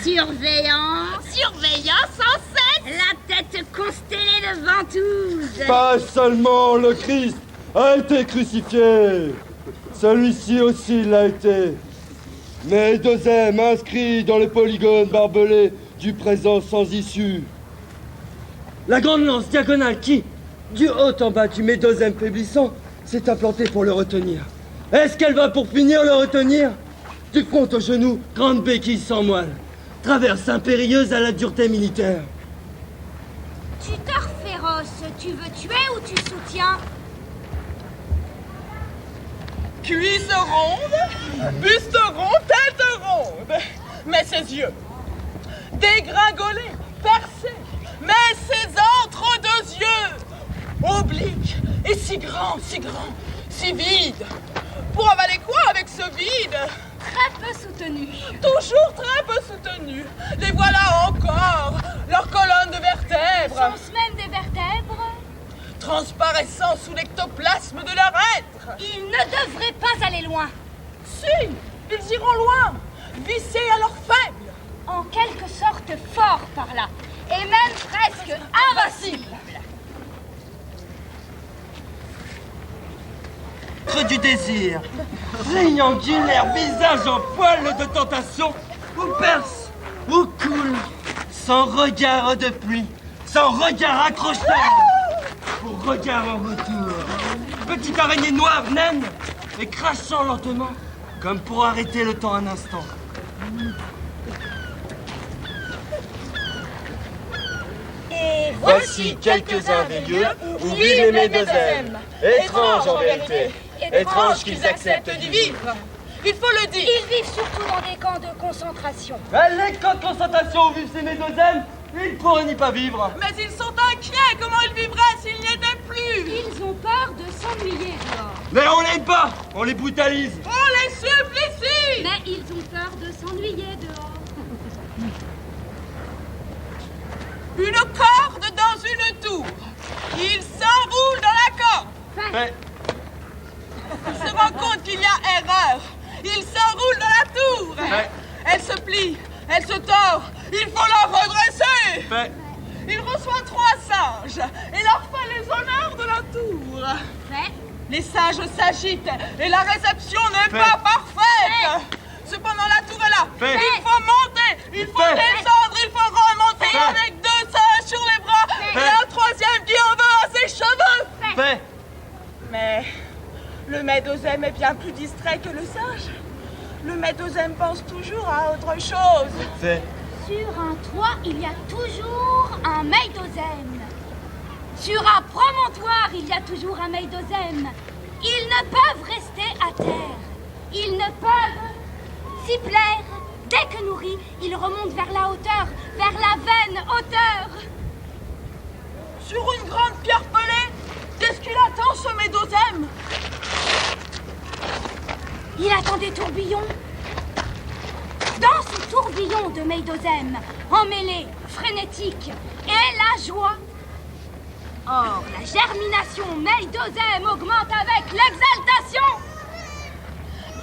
Surveillant sans cesse. La tête constellée de ventouses. Pas seulement le Christ a été crucifié. Celui-ci aussi l'a été. Médosème inscrit dans le polygone barbelé du présent sans issue. La grande lance diagonale qui, du haut en bas du Médosème faiblissant, s'est implantée pour le retenir. Est-ce qu'elle va pour finir le retenir? Du front au genou, grande béquille sans moelle. Traverse impérieuse à la dureté militaire. Tuteur féroce, tu veux tuer ou tu soutiens? Cuisse ronde, buste rond, tête ronde. Mais ses yeux, dégringolés, percés, mais ses entre-deux yeux, obliques et si grands, si vides. Pour avaler quoi avec ce vide? Très peu soutenu. Toujours très peu soutenu. Les voilà encore, leurs colonnes de vertèbres. Sens même des vertèbres. Transparaissant sous l'ectoplasme de leur être. Ils ne devraient pas aller loin. Si, ils iront loin, vissés à leur faible. En quelque sorte fort par là, et même presque invincible. Du désir, triangulaire visage en poil de tentation, ou perce, ou coule, sans regard de pluie, sans regard accrocheur, pour regard en retour. Petite araignée noire naine, et crachant lentement, comme pour arrêter le temps un instant. Et voici quelques-uns des lieux où vivent les Médosèmes. Étrange en vérité. Étrange qu'ils acceptent d'y vivre. Il faut le dire. Ils vivent surtout dans des camps de concentration. Les camps de concentration où vivent ces Médosèmes, ils ne pourraient n'y pas vivre. Mais ils sont inquiets. Comment ils vivraient s'ils n'y étaient plus? Ils ont peur de s'ennuyer dehors. Mais on les bat, on les brutalise. On les supplie. Mais ils ont peur de s'ennuyer dehors. Une corde dans une tour. Ils s'enroulent dans la corde. Mais... Ils se rendent compte qu'il y a erreur. Ils s'enroulent dans la tour. Mais... Elle se plie, elle se tord. Il faut la redresser. Mais... Il reçoit 3 singes et leur fait les honneurs de la tour. Mais... Les singes s'agitent et la réception n'est pas parfaite. Cependant, la tour est là. Il faut monter, il faut descendre, il faut remonter avec 2 singes sur les bras et un 3e qui en veut à ses cheveux. Mais le Médosème est bien plus distrait que le singe. Le Médosème pense toujours à autre chose. Sur un toit, il y a toujours un Médosème. Sur un promontoire, il y a toujours un Médosème. Ils ne peuvent rester à terre. Ils ne peuvent s'y plaire. Dès que nourris, ils remontent vers la hauteur, vers la vaine hauteur. Sur une grande pierre pelée, qu'est-ce qu'il attend, ce Médosème? Il attend des tourbillons. Dans ce tourbillon de Médosème, emmêlé, frénétique, est la joie. Or, la germination Médosème augmente avec l'exaltation.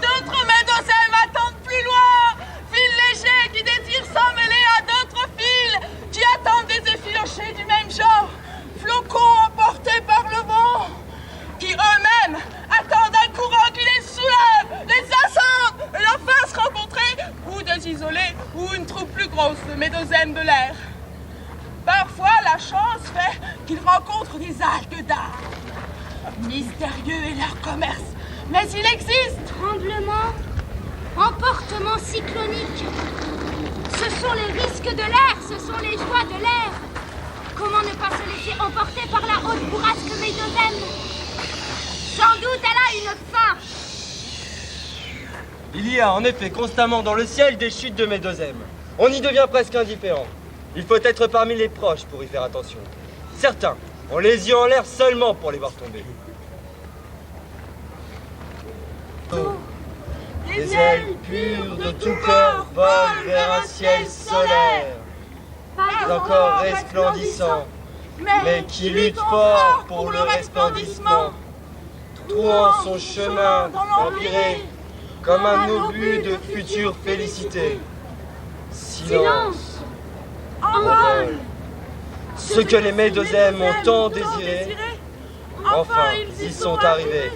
D'autres Médosèmes attendent plus loin, fils légers qui désirent s'emmêler à d'autres fils, qui attendent des effilochés du même genre, flocons emportés par le vent, qui eux-mêmes attendent un courant qui les soulève, les ascende et leur fasse rencontrer ou des isolés ou une troupe plus grosse de Médosèmes de l'air. Parfois, la chance fait qu'ils rencontrent des algues d'art. Mystérieux est leur commerce, mais il existe. Tremblements, emportements cycloniques. Ce sont les risques de l'air, ce sont les joies de l'air. Comment ne pas se laisser emporter par la haute bourrasque Médosème? Sans doute elle a une fin. Il y a en effet constamment dans le ciel des chutes de Médosème. On y devient presque indifférent. Il faut être parmi les proches pour y faire attention. Certains ont les yeux en l'air seulement pour les voir tomber. Oh. Les ailes pures de tout corps volent vers un ciel solaire, encore resplendissant, mais qui lutte fort pour le resplendissement, trouant son chemin empiré comme un obus de future félicité. Silence, envol, ce que les Médosèmes ont tant désiré, enfin, ils y sont arrivés.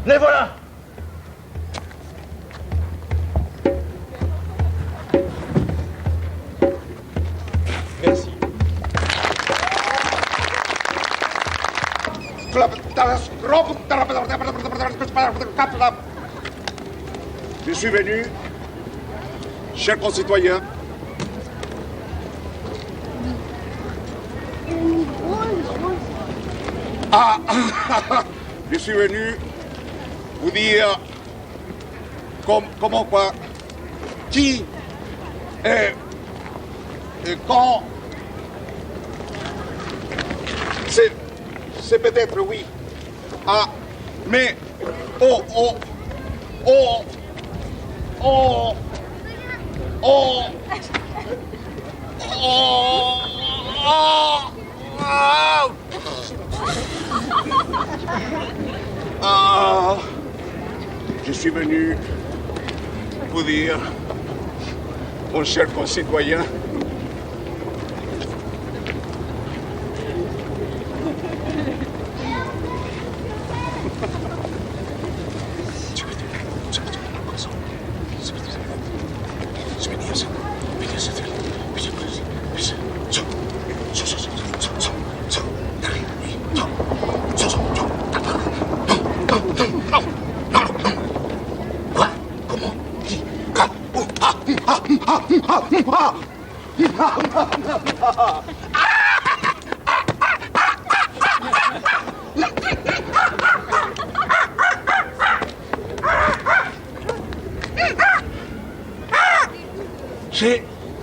Les voilà! Merci. Je suis venu, chers concitoyens, je suis venu vous dire comment quoi, qui et quand. C'est peut-être oui. Mais je suis venu vous dire, mon cher concitoyen,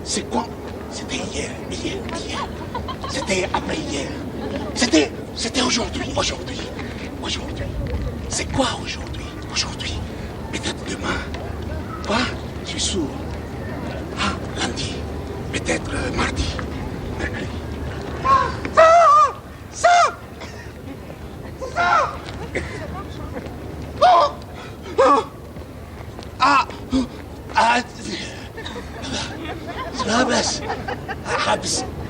c'est quoi? C'était hier. C'était après-hier. C'était aujourd'hui. C'est quoi aujourd'hui? Peut-être demain. Quoi? Je suis sourd. Lundi. Peut-être mardi. Mercredi.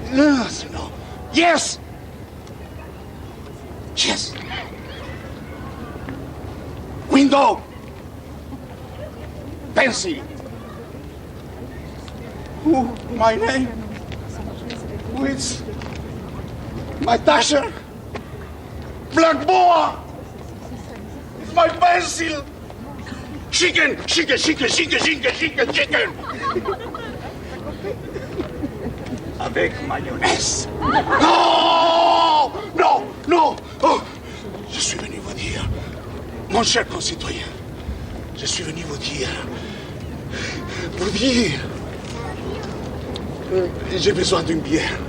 No. Yes. Window. Pencil. Who? My name. Who is my dasher? Blackboard. It's my pencil. Chicken. Avec mayonnaise. Non. Oh, je suis venu vous dire, mon cher concitoyen, j'ai besoin d'une bière.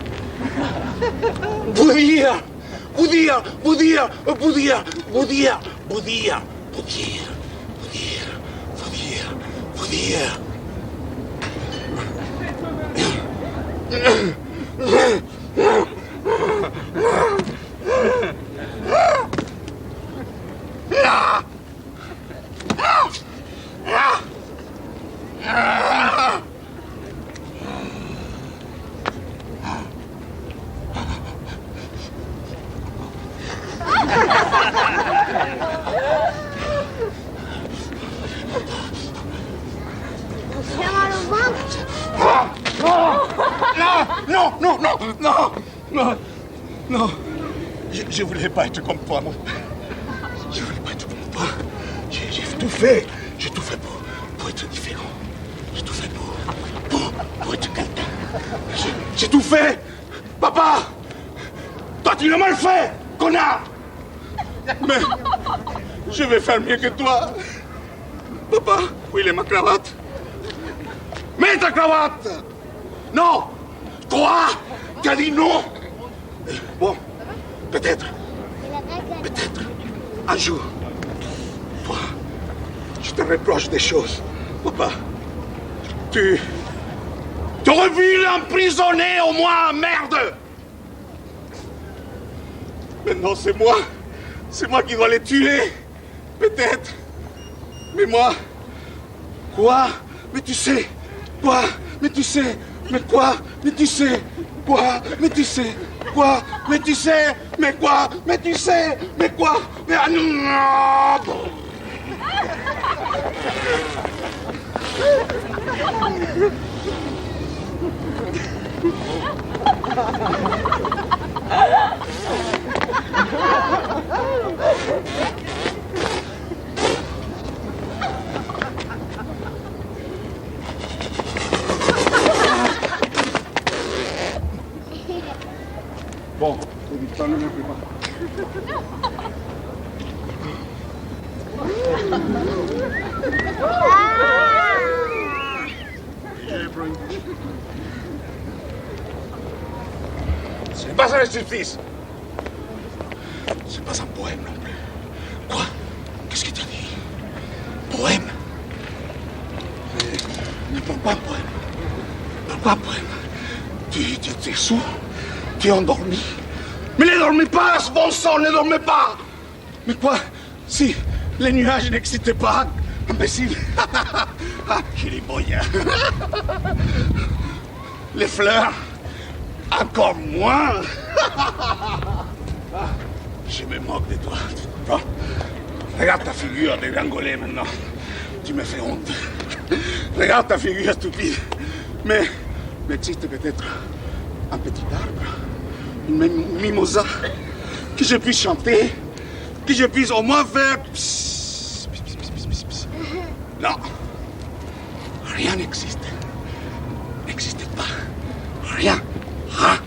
Vous dire. Non. Je voulais pas être comme toi, mon père. J'ai tout fait. J'ai tout fait pour être différent. J'ai tout fait pour être quelqu'un. J'ai tout fait. Papa, toi tu l'as mal fait, connard. Mais je vais faire mieux que toi. Papa, où est ma cravate? Mets ta cravate. Non, toi, tu as dit non. Bon, peut-être, un jour, toi, je te reproche des choses. Papa, tu aurais vu l'emprisonner au moins, merde. Maintenant, c'est moi qui dois les tuer, peut-être. Mais moi, quoi? Mais tu sais, quoi? Mais tu sais, mais quoi? Mais tu sais, quoi? Mais tu sais, quoi? Mais tu sais, mais quoi? Mais tu sais, mais quoi? Mais ah, non. Bon, ça ne me fait pas. Ce n'est pas un justice. C'est pas un poème non plus. Quoi? Qu'est-ce que tu as dit? Poème? Ne prends pas un poème. Pourquoi un poème? Tu es sourd? Tu es endormi? Mais ne dormez pas, ce bon sang, ne dormez pas! Mais quoi? Si les nuages n'existaient pas, imbécile! Ah, chiriboya! Les fleurs, encore moins! Je me moque de toi. Bon, regarde ta figure de gangolais maintenant. Tu me fais honte. Regarde ta figure stupide. Mais existe peut-être un petit arbre, une mimosa, que je puisse chanter, que je puisse au moins faire... Psst, psst, psst, psst, psst, psst. Non, rien n'existe. N'existe pas. Rien. Rien.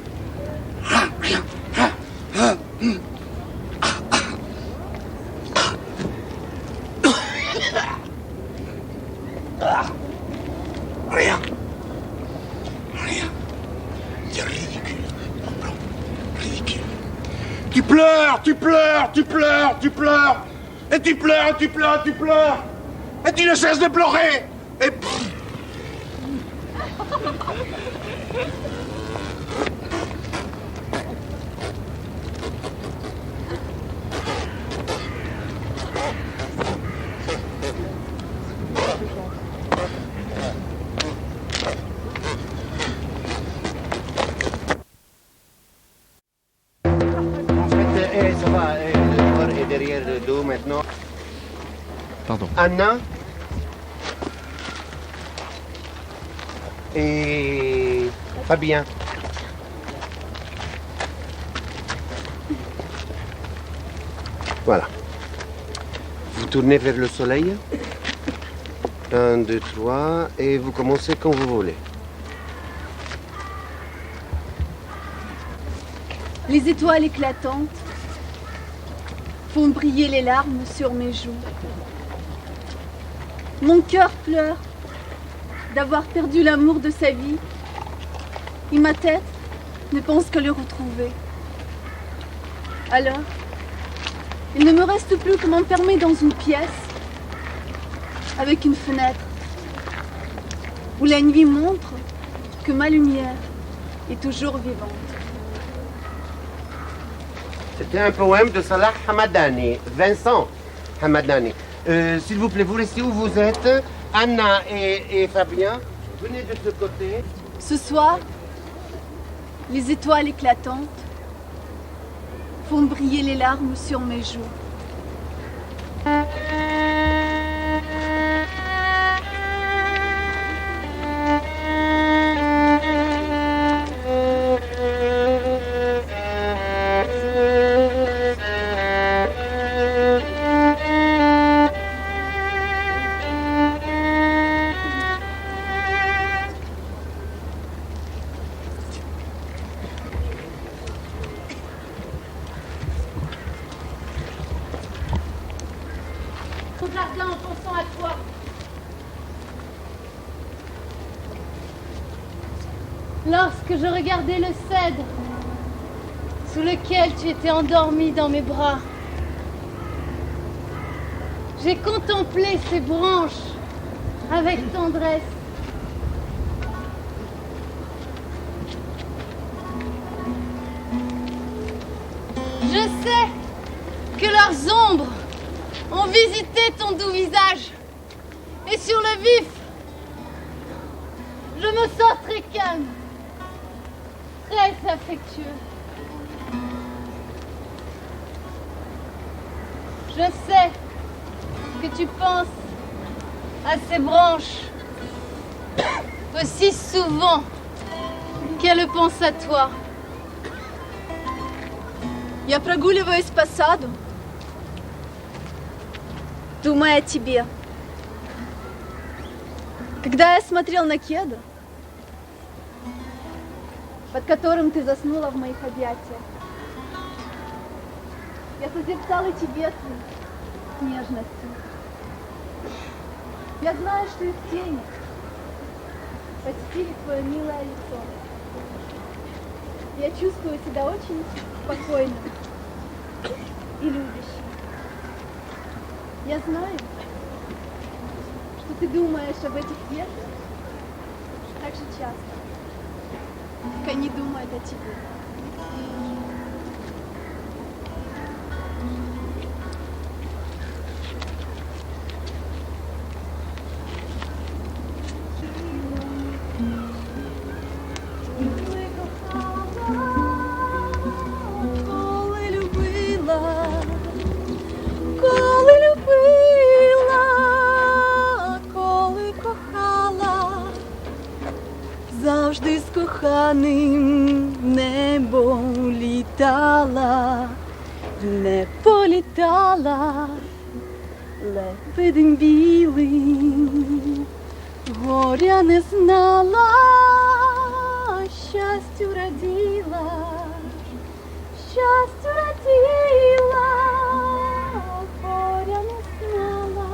Rien. Rien. Rien. Rien. Rien. Rien. C'est ridicule. Ridicule. Tu pleures, tu pleures, tu pleures, tu pleures. Et tu pleures, tu pleures, tu pleures. Et tu ne cesses de pleurer. Et... Ça va, le corps est derrière le dos maintenant. Pardon. Anna et Fabien. Voilà. Vous tournez vers le soleil. 1, 2, 3, et vous commencez quand vous voulez. Les étoiles éclatantes font briller les larmes sur mes joues. Mon cœur pleure d'avoir perdu l'amour de sa vie et ma tête ne pense qu'à le retrouver. Alors, il ne me reste plus que m'enfermer dans une pièce avec une fenêtre où la nuit montre que ma lumière est toujours vivante. C'était un poème de Salah Hamadani, Vincent Hamadani. S'il vous plaît, vous restez où vous êtes. Anna et Fabien, venez de ce côté. Ce soir, les étoiles éclatantes font briller les larmes sur mes joues. lorsque je regardais le cèdre sous lequel tu étais endormi dans mes bras. J'ai contemplé ces branches avec tendresse. Je sais que leurs ombres ont visité ton doux visage. Et sur le vif, je me sens très calme, très affectueux. Je sais que tu penses à ces branches aussi souvent qu'elles pensent à toi. Я прогуливаюсь по саду, думая о тебе. Когда я смотрел на кедр, под которым ты заснула в моих объятиях, я созерцал эти ветви с нежностью. Я знаю, что их тени почтили твое милое лицо. Я чувствую себя очень спокойным и любящим. Я знаю, что ты думаешь об этих ветках так же часто, как они думают о тебе. Завжди з коханим небо літала, не політала, лебедем білий, горя не знала, щастю раділа, горя не знала,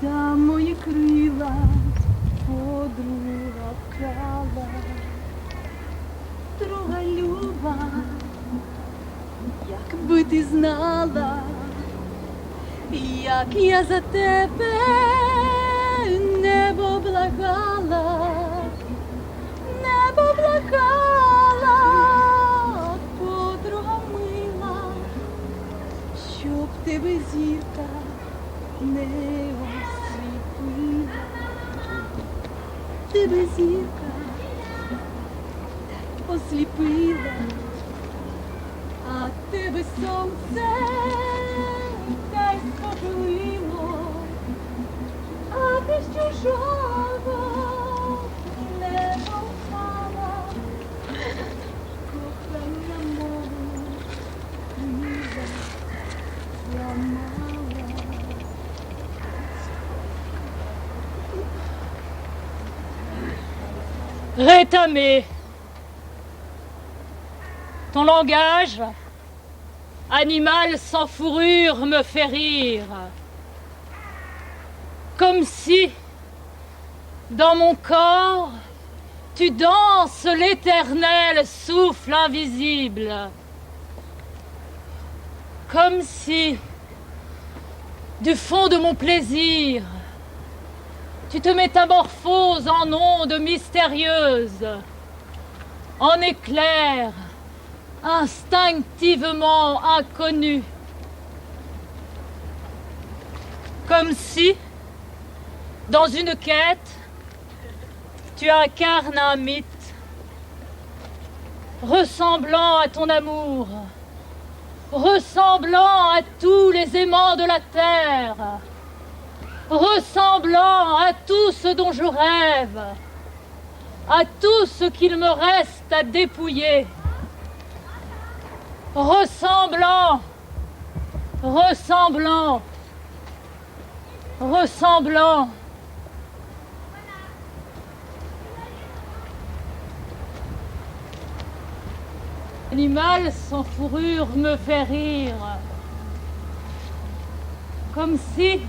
та мої крила подруга вкрала, друга люба, якби ти знала, як я за тебе небо благала, подруга мила, щоб тебе зірка не осліпила. Тебе зірка осліпила, а тебе сонце та й спопилило, а ти з чужого не кохала, кохання мову крила зламала. Rétamé, ton langage, animal sans fourrure, me fait rire. Comme si, dans mon corps, tu danses l'éternel souffle invisible. Comme si, du fond de mon plaisir, tu te métamorphoses en ondes mystérieuses, en éclairs instinctivement inconnus. Comme si, dans une quête, tu incarnes un mythe, ressemblant à ton amour, ressemblant à tous les aimants de la terre, ressemblant à tout ce dont je rêve, à tout ce qu'il me reste à dépouiller, ressemblant, L'animal sans fourrure me fait rire, comme si,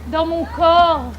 dans mon corps,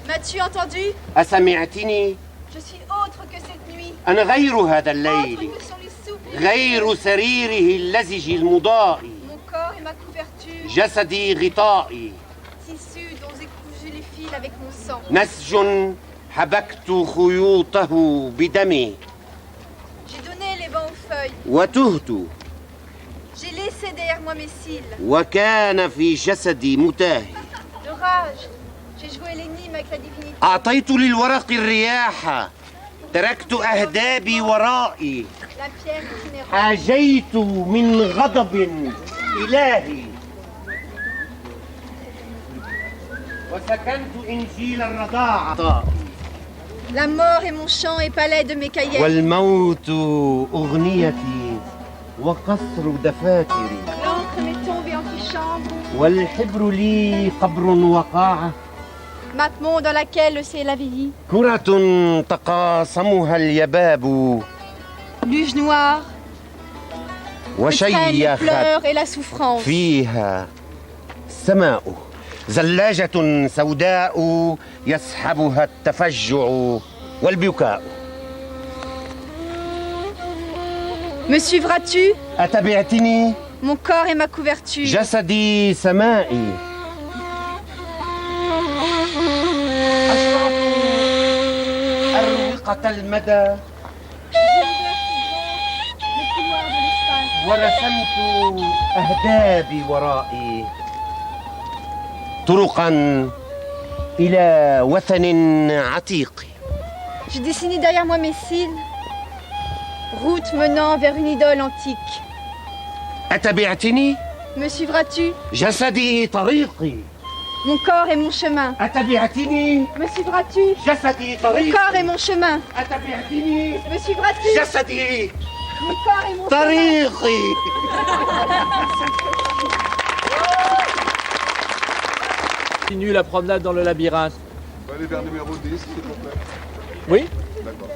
M'as-tu entendu? أسمعتني؟ Je suis autre que cette nuit. أنا غير هذا الليل، Autre que sont les souples. غير سريره اللزج المضاء، Mon corps est ma couverture. جسدي غطائي، Tissu dont j'ai cousu les fils avec mon sang. نسج حبكت خيوطه بدمي J'ai donné les vents aux feuilles. وتهت، J'ai laissé derrière moi mes cils. وكان في جسدي متاهي. L'orage. J'ai joué l'énigme avec la divinité. أعطيت للورق الرياح، تركت أهدابي ورائي، La pierre itinérante. حاجيت من غضب إلهي، وسكنت إنجيل الرضاعة. La mort est mon chant et palais de mes cahiers. والموت أغنيتي وقصر دفاتري، L'encre m'est tombée antichambre. والحبر لي قبر وقاعة، Matemont dans laquelle le ciel a vieilli. كرة تقاسمها اليباب، Luge noire. Le traîne les وشيخت pleurs et la souffrance. فيها السماء، زلاجة سوداء يسحبها التفجع والبكاء. Me suivras-tu? أتبعتني؟ Mon corps est ma couverture. جسدي سمائي، أشرف أروقة المدى، ورسمت أهدابي ورائي، طرقا إلى وثن عتيق. J'ai dessiné derrière moi mes cils. Route menant vers une idole antique. أتبعتني؟ Me suivras-tu? جسدي طريقي. Mon corps est mon chemin. أتبعتني؟ Me suivras-tu? جسدي Mon طريقي. corps est mon chemin. أتبعتني؟ Me suivras-tu? جسدي Mon corps est mon طريقي. Continue la promenade dans le labyrinthe. On va aller vers numéro 10, s'il vous plaît. Oui? D'accord.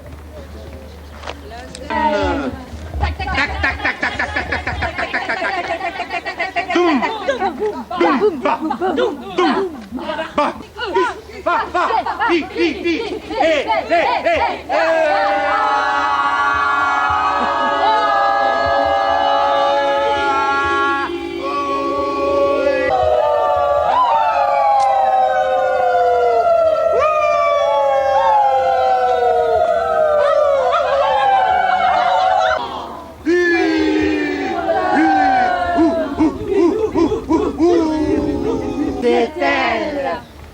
C'est elle.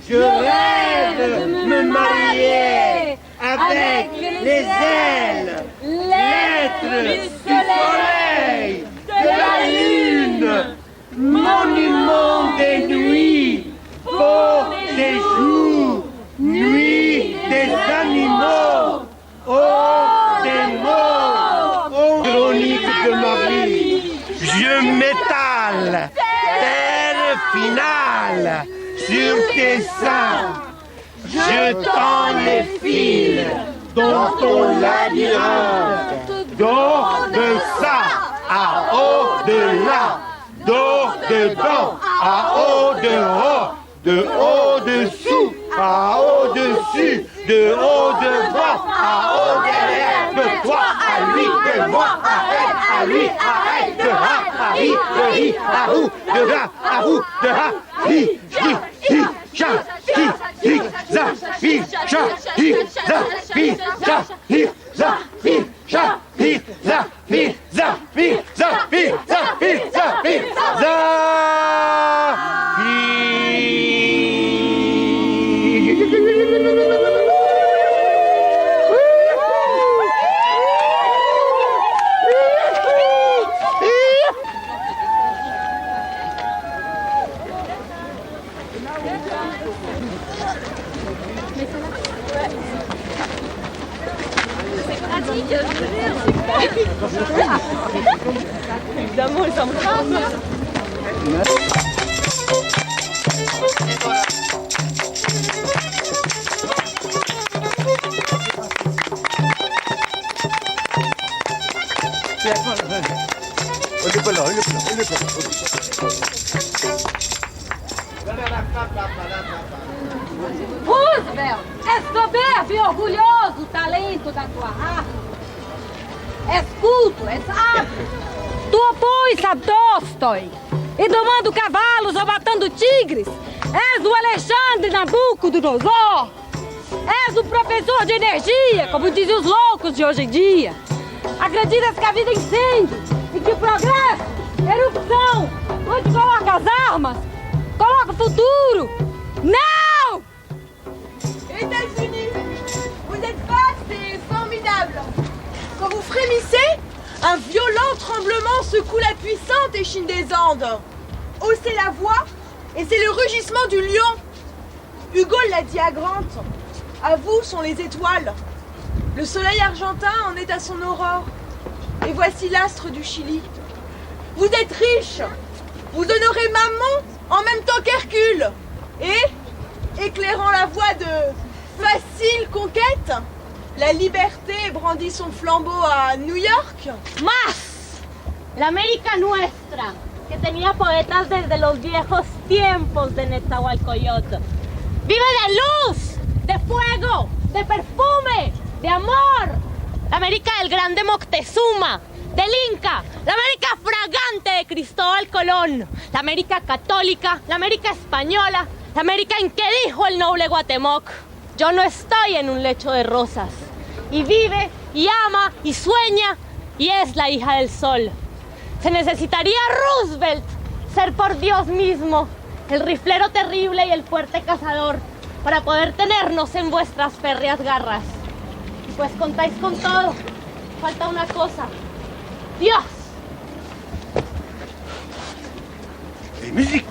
Je rêve de me marier avec les ailes, l'être du soleil, de la lune, monument des nuits, beau des jours, nuit des animaux, oh des mots, oh chronique de ma vie. Je m'étale, terre finale, sur tes seins, Je tends les fils dans ton labyrinthe, d'or de ça à au-delà, d'or dedans à au-dehors, de haut-dessous à au-dessus, de haut devant à haut derrière, de toi à lui, de moi à elle, à lui à elle, de ha à hi, de hi à ou, de ha à ou, de ha, hi, cha, hi, za, hi, cha, hi, za, hi, cha, hi, za, hi, cha, hi, za, hi, za, hi, za, hi, za, hi, za, hi, za, Évidemment, ils s'embrassent. Roosevelt é soberbo e orgulhoso o talento da tua raça. És culto, és hábil. Tu opões a Tolstói e domando cavalos ou matando tigres. És o Alexandre Nabucodonosor. És o professor de energia, como dizem os loucos de hoje em dia. Acreditas que a vida é incêndio e que o progresso, erupção, onde coloca as armas, coloca o futuro. Não! États-Unis, vous êtes vastes et formidables. Quand vous frémissez, un violent tremblement secoue la puissante échine des Andes. Haussez la voix et c'est le rugissement du lion. Hugo l'a dit à Grant. À vous sont les étoiles. Le soleil argentin en est à son aurore. Et voici l'astre du Chili. Vous êtes riche. Vous honorez Mammon en même temps qu'Hercule. Et, éclairant la voie de facile conquête, la liberté brandit son flambeau à New York. ¡Más! La América nuestra, que tenía poetas desde los viejos tiempos de Netzahualcoyotl. ¡Vive de luz, de fuego, de perfume, de amor! La América del grande Moctezuma, del Inca, la América fragante de Cristóbal Colón, la América católica, la América española, la América en que dijo el noble Guatemoc: yo no estoy en un lecho de rosas. Y vive, y ama, y sueña, y es la hija del sol. Se necesitaría Roosevelt ser por Dios mismo, el riflero terrible y el fuerte cazador, para poder tenernos en vuestras férreas garras. Y pues contáis con todo, falta una cosa: Dios. Et musique.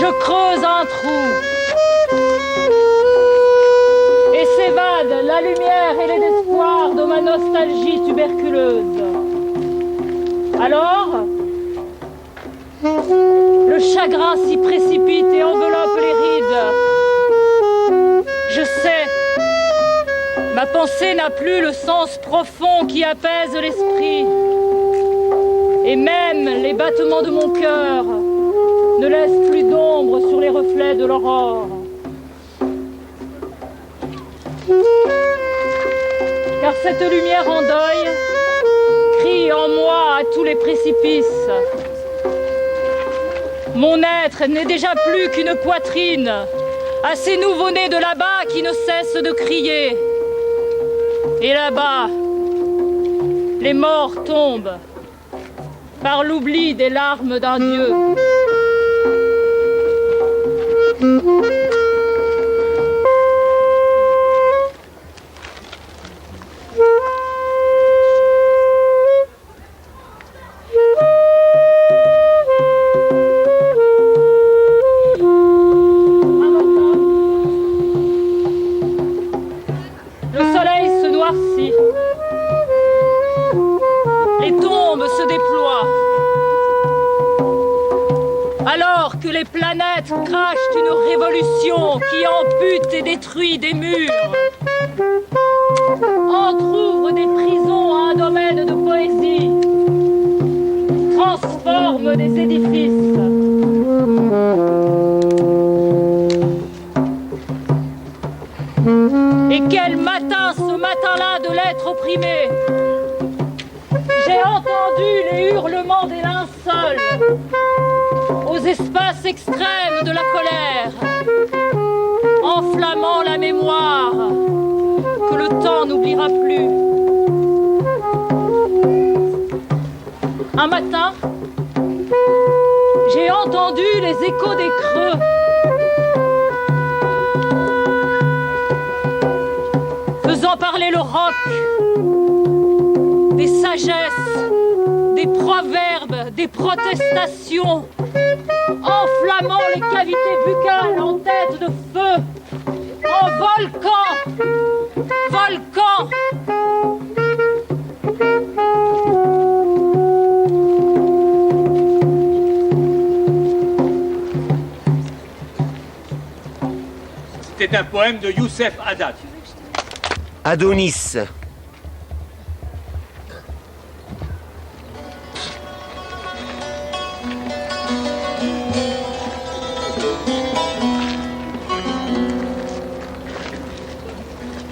Je creuse un trou et s'évade la lumière et les espoirs de ma nostalgie tuberculeuse. Alors, le chagrin s'y précipite et enveloppe les rides. Je sais, ma pensée n'a plus le sens profond qui apaise l'esprit. Et même les battements de mon cœur ne laissent plus d'ombre sur les reflets de l'aurore. Car cette lumière en deuil crie en moi à tous les précipices. Mon être n'est déjà plus qu'une poitrine à ces nouveau-nés de là-bas qui ne cessent de crier. Et là-bas, les morts tombent par l'oubli des larmes d'un dieu. Le soleil se noircit. Les tombes se déploient. Alors que les planètes crachent une révolution qui ampute et détruit des murs, entr'ouvre des prisons à un domaine de poésie, transforme des édifices. Et quel matin, ce matin-là de l'être opprimé, j'ai entendu les hurlements des linceuls aux espaces extrêmes de la colère, enflammant la mémoire que le temps n'oubliera plus. Un matin, j'ai entendu les échos des creux, faisant parler le roc, des sagesses, des proverbes, des protestations, enflammant les cavités buccales en tête de feu, en volcan, volcan. C'était un poème de Youssef Haddad. Adonis.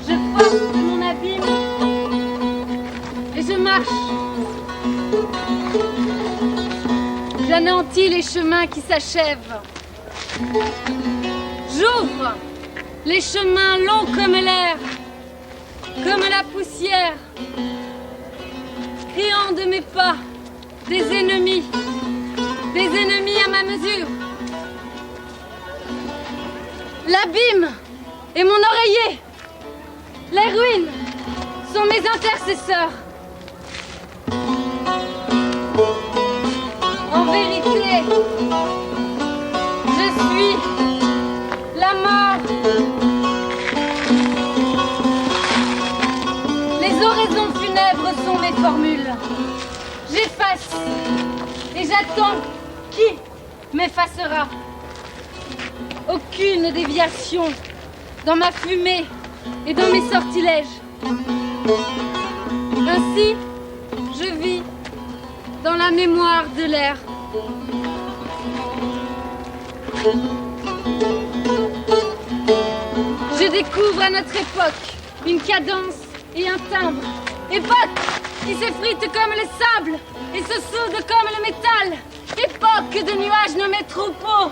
Je porte mon abîme et je marche. J'anéantis les chemins qui s'achèvent. J'ouvre les chemins longs comme l'air, comme la poussière, criant de mes pas des ennemis à ma mesure. L'abîme est mon oreiller, les ruines sont mes intercesseurs. En vérité, je suis la mort. Les oraisons funèbres sont mes formules. J'efface et j'attends qui m'effacera. Aucune déviation dans ma fumée et dans mes sortilèges. Ainsi, je vis dans la mémoire de l'air. Je découvre à notre époque une cadence et un timbre. Époque qui s'effrite comme le sable et se soude comme le métal. Époque de nuages nommés troupeaux,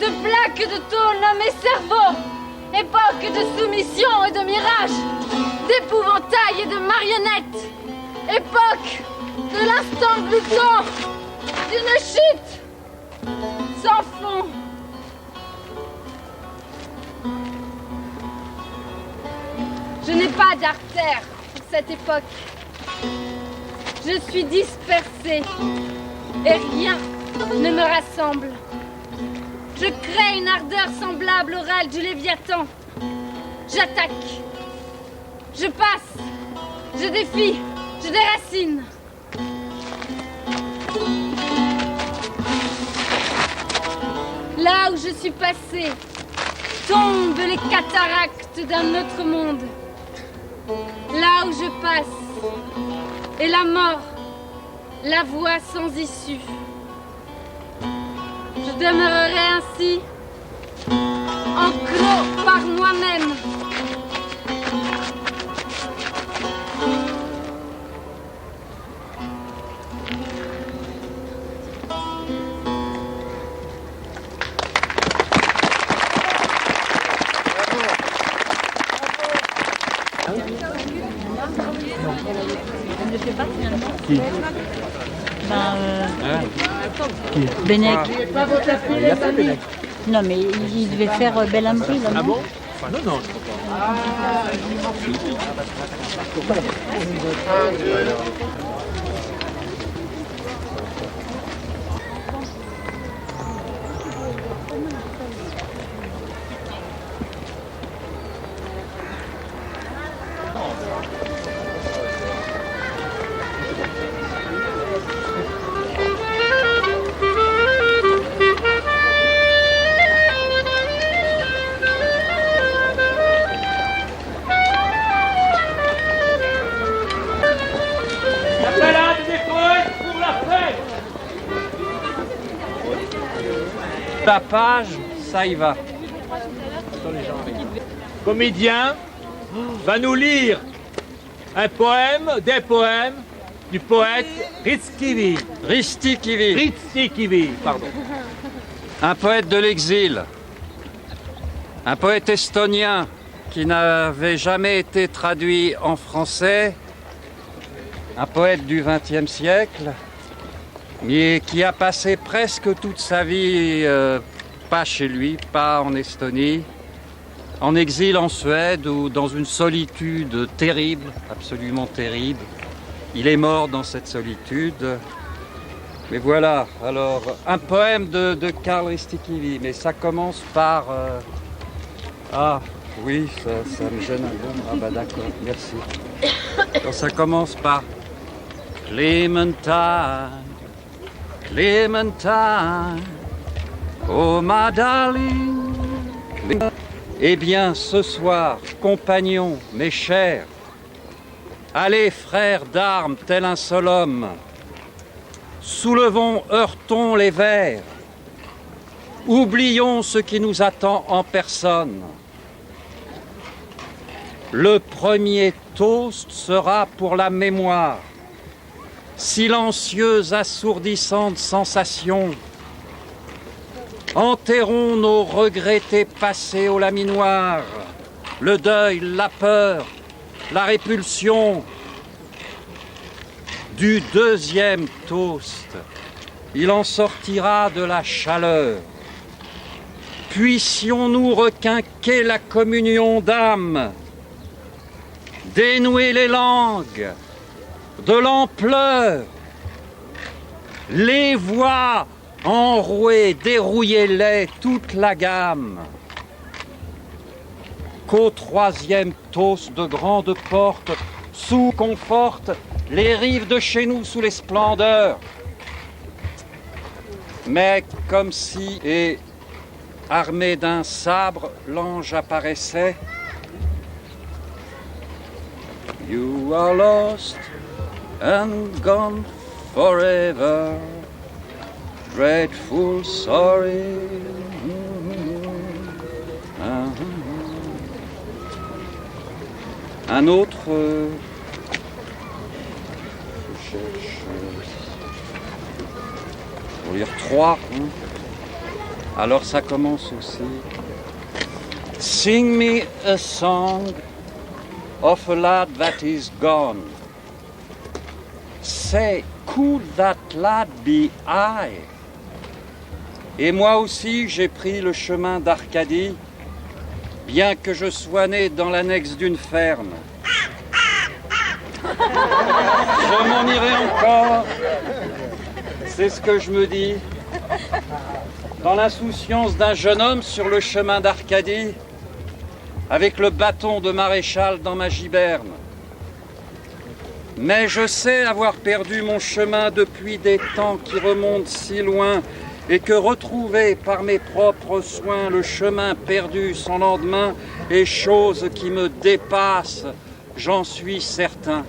de plaques de tôle nommées cerveaux. Époque de soumission et de mirage, d'épouvantail et de marionnettes. Époque de l'instant glouton, d'une chute sans fond. Je n'ai pas d'artère pour cette époque. Je suis dispersée et rien ne me rassemble. Je crée une ardeur semblable au râle du Léviathan. J'attaque. Je passe. Je défie. Je déracine. Là où je suis passée, tombent les cataractes d'un autre monde. Là où je passe, et la mort, la voie sans issue. Je demeurerai ainsi, enclos par moi-même. Qui? Bennec. Il y a pas Bennec. Non, mais il devait faire Bel Ampli, là. Ah bon? Non, non, je crois pas. La page, ça y va. Comédien va nous lire un poème, des poèmes du poète Ristikivi. Ristikivi, pardon. Un poète de l'exil, un poète estonien qui n'avait jamais été traduit en français, un poète du XXe siècle, mais qui a passé presque toute sa vie, pas chez lui, pas en Estonie, en exil en Suède ou dans une solitude terrible, absolument terrible. Il est mort dans cette solitude. Mais voilà, alors, un poème de Karl Ristikivi, mais ça commence par... Ah, oui, ça me gêne un peu. Ah bah d'accord, merci. Alors, ça commence par... Clementine, Clementine, oh my darling. Eh bien, ce soir, compagnons, mes chers, allez, frères d'armes, tel un seul homme, soulevons, heurtons les vers, oublions ce qui nous attend en personne. Le premier toast sera pour la mémoire, silencieuse, assourdissante sensation. Enterrons nos regrettés passés au laminoir, le deuil, la peur, la répulsion. Du deuxième toast, il en sortira de la chaleur. Puissions-nous requinquer la communion d'âme, dénouer les langues, de l'ampleur, les voix enrouées, dérouillez-les toute la gamme. Qu'au troisième toast de grande porte sous conforte les rives de chez nous sous les splendeurs. Mais comme si, et armé d'un sabre, l'ange apparaissait. You are lost and gone forever, dreadful sorry. Un autre, je cherche, pour lire 3. Alors ça commence aussi. Sing me a song of a lad that is gone. Say, could that lad be I? Et moi aussi j'ai pris le chemin d'Arcadie, bien que je sois né dans l'annexe d'une ferme. Je m'en irai encore, c'est ce que je me dis, dans l'insouciance d'un jeune homme sur le chemin d'Arcadie, avec le bâton de maréchal dans ma giberne. Mais je sais avoir perdu mon chemin depuis des temps qui remontent si loin, et que retrouver par mes propres soins le chemin perdu sans lendemain est chose qui me dépasse, j'en suis certain.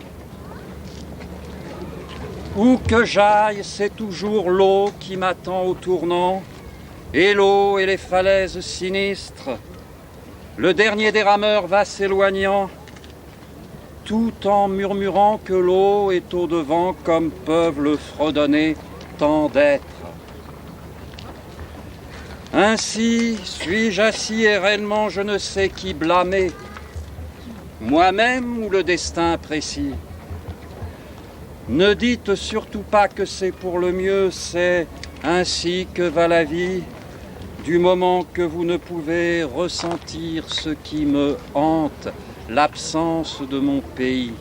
Où que j'aille, c'est toujours l'eau qui m'attend au tournant, et l'eau et les falaises sinistres. Le dernier des rameurs va s'éloignant, tout en murmurant que l'eau est au devant comme peuvent le fredonner tant d'êtres. Ainsi suis-je assis et réellement je ne sais qui blâmer, moi-même ou le destin précis. Ne dites surtout pas que c'est pour le mieux, c'est ainsi que va la vie, du moment que vous ne pouvez ressentir ce qui me hante, l'absence de mon pays.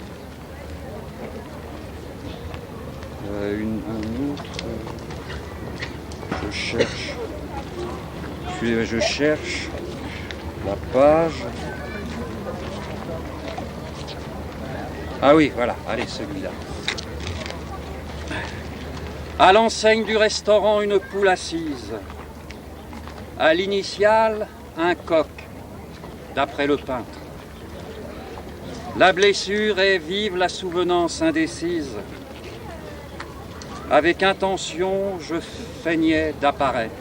Un autre, je cherche la page. Ah oui, voilà, allez, celui-là. À l'enseigne du restaurant, une poule assise. À l'initiale, un coq, d'après le peintre. La blessure est vive, la souvenance indécise. Avec intention, je feignais d'apparaître.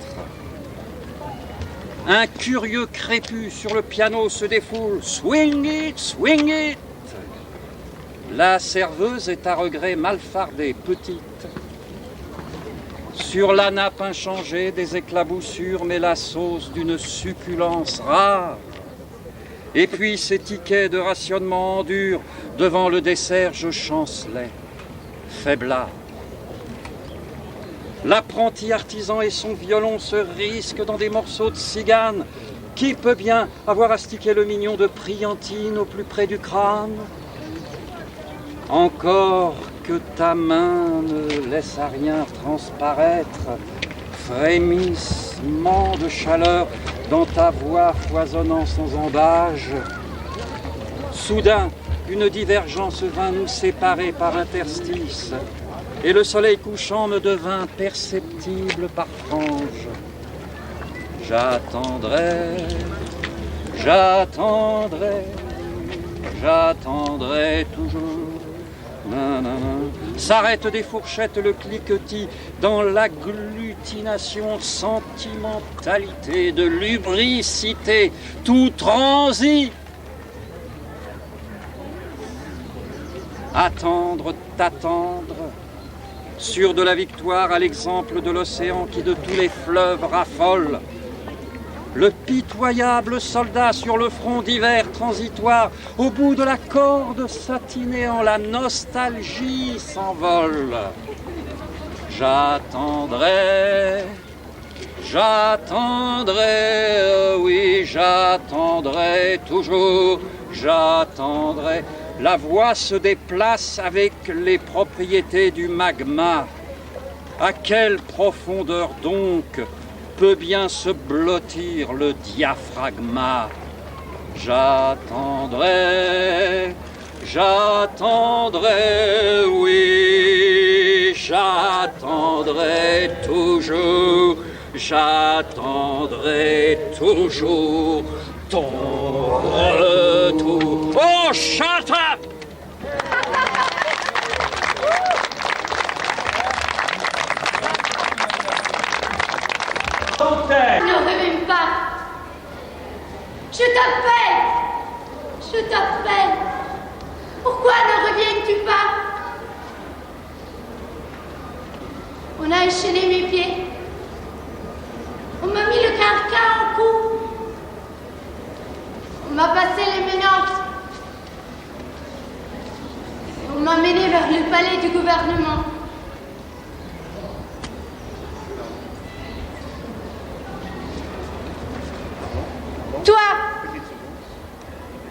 Un curieux crépus sur le piano se défoule. Swing it, swing it. La serveuse est à regret malfardée, petite. Sur la nappe inchangée, des éclaboussures, mais la sauce d'une succulence rare. Et puis ces tickets de rationnement en dur, devant le dessert, je chancelais, faiblard. L'apprenti artisan et son violon se risquent dans des morceaux de cigane. Qui peut bien avoir astiqué le mignon de Priantine au plus près du crâne? Encore que ta main ne laisse à rien transparaître, frémissement de chaleur dans ta voix foisonnant sans embâge. Soudain, une divergence vint nous séparer par interstice, et le soleil couchant me devint perceptible par franges. J'attendrai, j'attendrai, j'attendrai toujours. S'arrête des fourchettes le cliquetis dans l'agglutination, sentimentalité de lubricité, tout transi. Attendre, t'attendre, sûr de la victoire à l'exemple de l'océan qui de tous les fleuves raffole. Le pitoyable soldat sur le front d'hiver transitoire, au bout de la corde satinée en la nostalgie s'envole. J'attendrai, j'attendrai, oui, j'attendrai toujours, j'attendrai. La voix se déplace avec les propriétés du magma. À quelle profondeur donc peut bien se blottir le diaphragma? J'attendrai, J'attendrai, oui, j'attendrai toujours, j'attendrai toujours ton retour. Oh, shut up! Ne reviens pas. Je t'appelle. Je t'appelle. Pourquoi ne reviens-tu pas? On a enchaîné mes pieds. On m'a mis le carcan au cou. On m'a passé les menottes. On m'a mené vers le palais du gouvernement.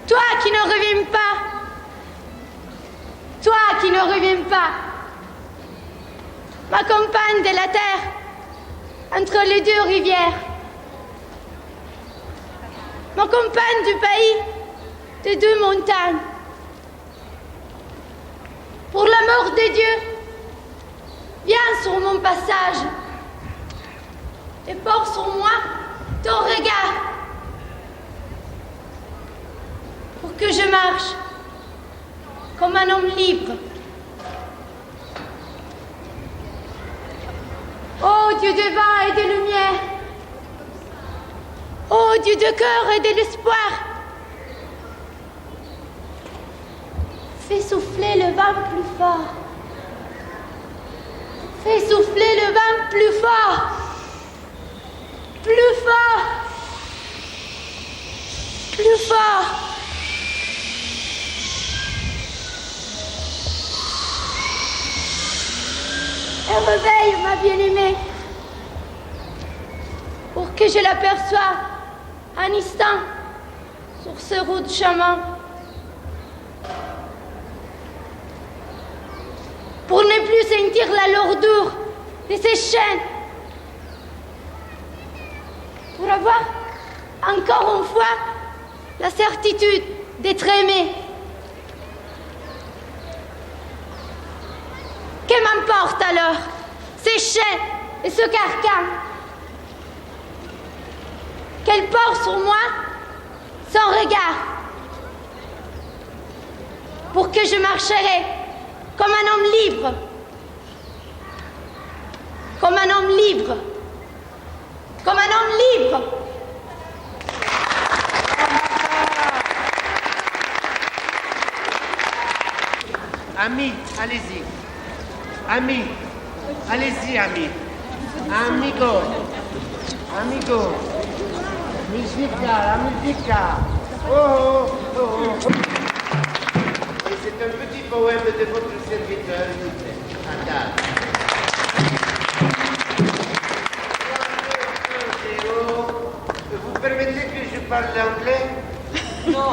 Toi qui ne reviens pas. Toi qui ne reviens pas. Ma compagne de la terre, entre les deux rivières. Ma compagne du pays, des deux montagnes. Pour l'amour de Dieu, viens sur mon passage et porte sur moi ton regard. Pour que je marche comme un homme libre. Ô Dieu de vent et de lumière, ô Dieu de cœur et de l'espoir, fais souffler le vent plus fort. Fais souffler le vent plus fort. Plus fort. Plus fort. Et réveille ma bien-aimée, pour que je l'aperçoive un instant sur ce rude chemin. Pour ne plus sentir la lourdeur de ses chaînes. Pour avoir encore une fois la certitude d'être aimé. Que m'importe alors ces chaînes et ce carcan? Qu'elle porte sur moi son regard, pour que je marcherai comme un homme libre. Comme un homme libre. Comme un homme libre. Amis, allez-y. Amis, allez-y, amis. Amigo. Amigo. Musica, la musica. Oh, oh, oh, oh. Et c'est un petit poème de votre serviteur, Adal. Vous permettez que je parle anglais? Non.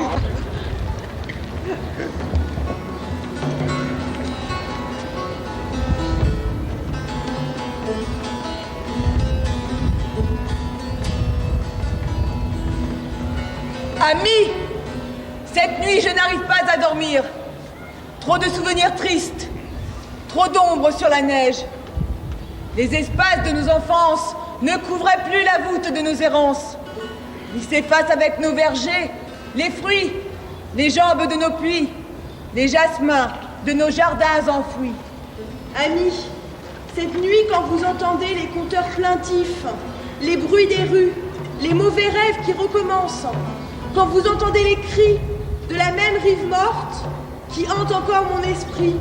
Amis, cette nuit je n'arrive pas à dormir. Trop de souvenirs tristes, trop d'ombre sur la neige. Les espaces de nos enfances ne couvraient plus la voûte de nos errances. Ils s'effacent avec nos vergers, les fruits, les jambes de nos puits, les jasmins de nos jardins enfouis. Amis, cette nuit quand vous entendez les conteurs plaintifs, les bruits des rues, les mauvais rêves qui recommencent, quand vous entendez les cris de la même rive morte qui hante encore mon esprit,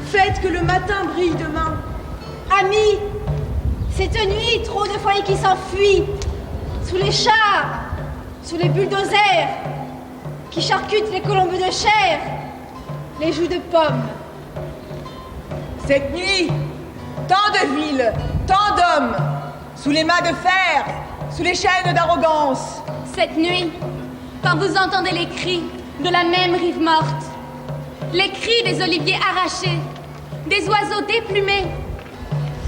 faites que le matin brille demain. Amis, cette nuit, trop de foyers qui s'enfuient, sous les chars, sous les bulldozers, qui charcutent les colombes de chair, les joues de pommes. Cette nuit, tant de villes, tant d'hommes, sous les mains de fer, sous les chaînes d'arrogance. Cette nuit, quand vous entendez les cris de la même rive morte, les cris des oliviers arrachés, des oiseaux déplumés,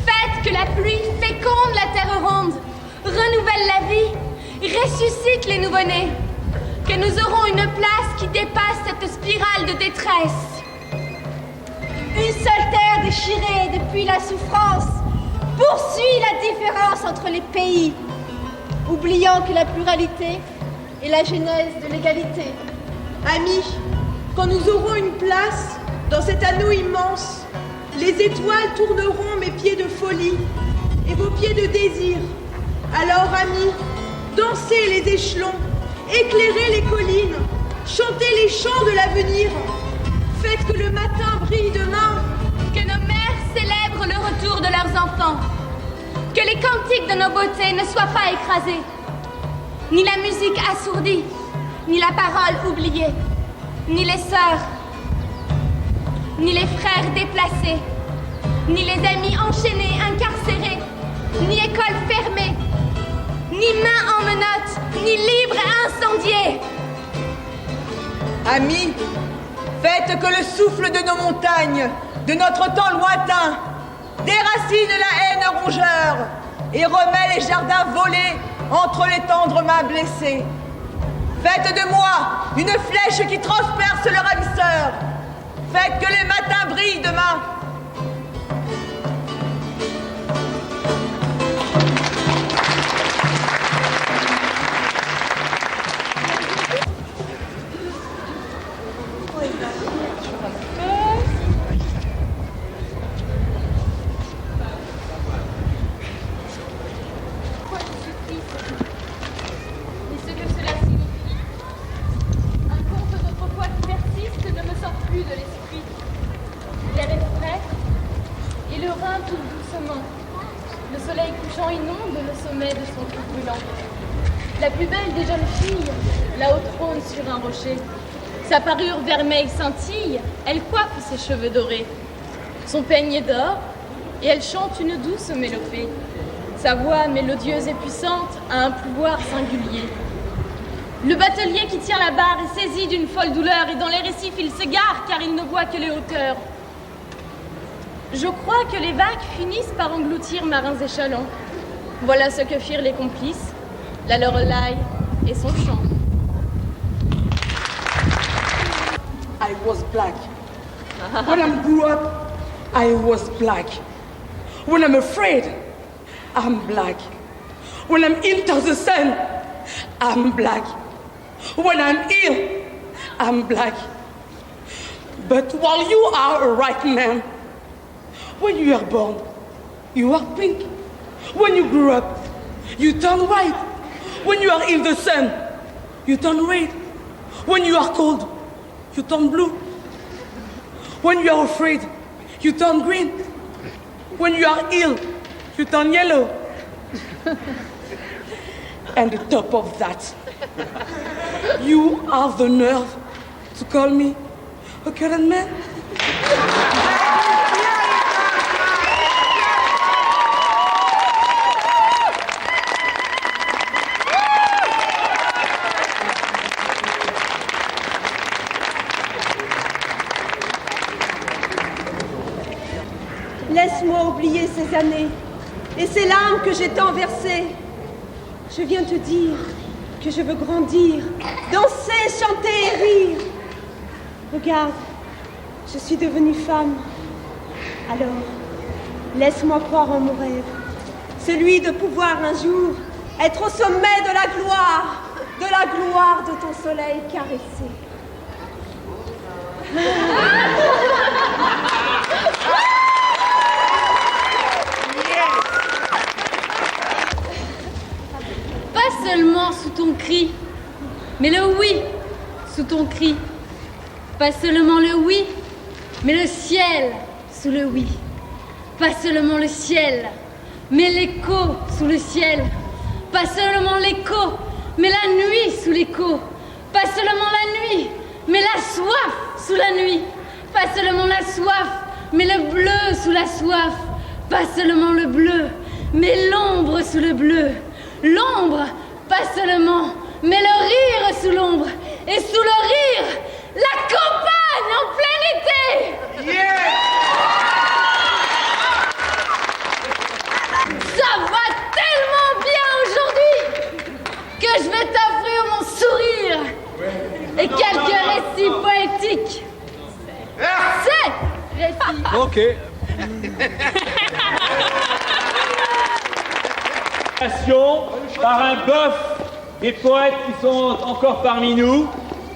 faites que la pluie féconde la terre ronde, renouvelle la vie, ressuscite les nouveau-nés. que nous aurons une place qui dépasse cette spirale de détresse. Une seule terre déchirée depuis la souffrance poursuit la différence entre les pays, oubliant que la pluralité est la genèse de l'égalité. Amis, quand nous aurons une place dans cet anneau immense, les étoiles tourneront mes pieds de folie et vos pieds de désir. Alors, amis, dansez les échelons, éclairez les collines, chantez les chants de l'avenir. Faites que le matin brille demain. Que nos mères célèbrent le retour de leurs enfants. Que les cantiques de nos beautés ne soient pas écrasés. Ni la musique assourdie, ni la parole oubliée, ni les sœurs, ni les frères déplacés, ni les amis enchaînés, incarcérés, ni école fermée, ni mains en menottes, ni livres incendiés. Amis, faites que le souffle de nos montagnes, de notre temps lointain, déracine la haine rongeur et remet les jardins volés entre les tendres mains blessées. Faites de moi une flèche qui transperce le ravisseur. Faites que les matins brillent demain. Sa parure vermeille scintille, elle coiffe ses cheveux dorés. Son peigne d'or, et elle chante une douce mélopée. Sa voix mélodieuse et puissante a un pouvoir singulier. Le batelier qui tient la barre est saisi d'une folle douleur et dans les récifs il s'égare car il ne voit que les hauteurs. Je crois que les vagues finissent par engloutir marins et chalands. Voilà ce que firent les complices, la Loreley et son chant. I was black. When I grew up, I was black. When I'm afraid, I'm black. When I'm into the sun, I'm black. When I'm ill, I'm black. But while you are a right man, when you are born, you are pink. When you grew up, you turn white. When you are in the sun, you turn red. When you are cold, you turn blue. When you are afraid, you turn green. When you are ill, you turn yellow. And on top of that, you have the nerve to call me a colored man? Laisse-moi oublier ces années et ces larmes que j'ai tant versées. Je viens te dire que je veux grandir, danser, chanter et rire. Regarde, je suis devenue femme. Alors, laisse-moi croire en mon rêve, celui de pouvoir un jour être au sommet de la gloire de ton soleil caressé. Pas seulement sous ton cri, mais le oui sous ton cri. Pas seulement le oui, mais le ciel sous le oui. Pas seulement le ciel, mais l'écho sous le ciel. Pas seulement l'écho, mais la nuit sous l'écho. Pas seulement la nuit, mais la soif sous la nuit. Pas seulement la soif, mais le bleu sous la soif. Pas seulement le bleu, mais l'ombre sous le bleu. L'ombre, pas seulement, mais le rire sous l'ombre. Et sous le rire, la campagne en plein été. Yeah! Ça va tellement bien aujourd'hui que je vais t'offrir mon sourire. Ok. Par un bœuf des poètes qui sont encore parmi nous,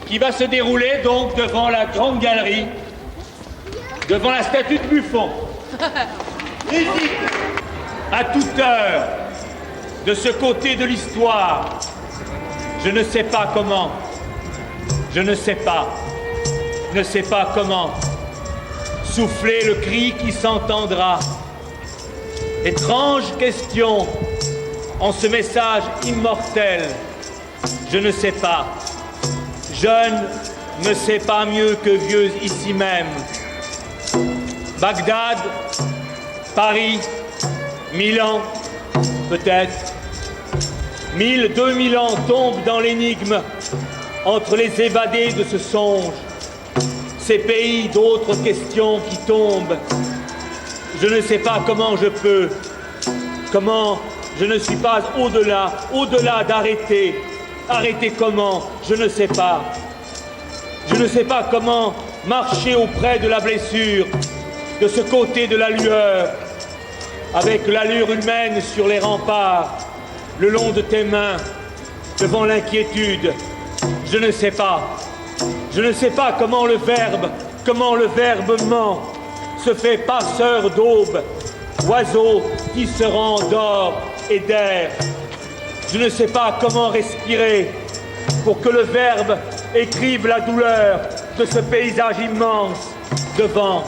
qui va se dérouler donc devant la grande galerie, devant la statue de Buffon. À toute heure, de ce côté de l'histoire, je ne sais pas comment, je ne sais pas comment, souffler le cri qui s'entendra. Étrange question en ce message immortel, je ne sais pas. Jeune ne sais pas mieux que vieux ici même. Bagdad, Paris, Milan, peut-être. 1000, 2000 ans tombent dans l'énigme entre les évadés de ce songe. Ces pays, d'autres questions qui tombent. Je ne sais pas comment je peux, comment je ne suis pas au-delà d'arrêter. Arrêter comment? Je ne sais pas. Je ne sais pas comment marcher auprès de la blessure, de ce côté de la lueur, avec l'allure humaine sur les remparts, le long de tes mains, devant l'inquiétude. Je ne sais pas. Je ne sais pas comment le verbe ment, se fait passeur d'aube, oiseau tisserand d'or et d'air. Je ne sais pas comment respirer pour que le verbe écrive la douleur de ce paysage immense devant.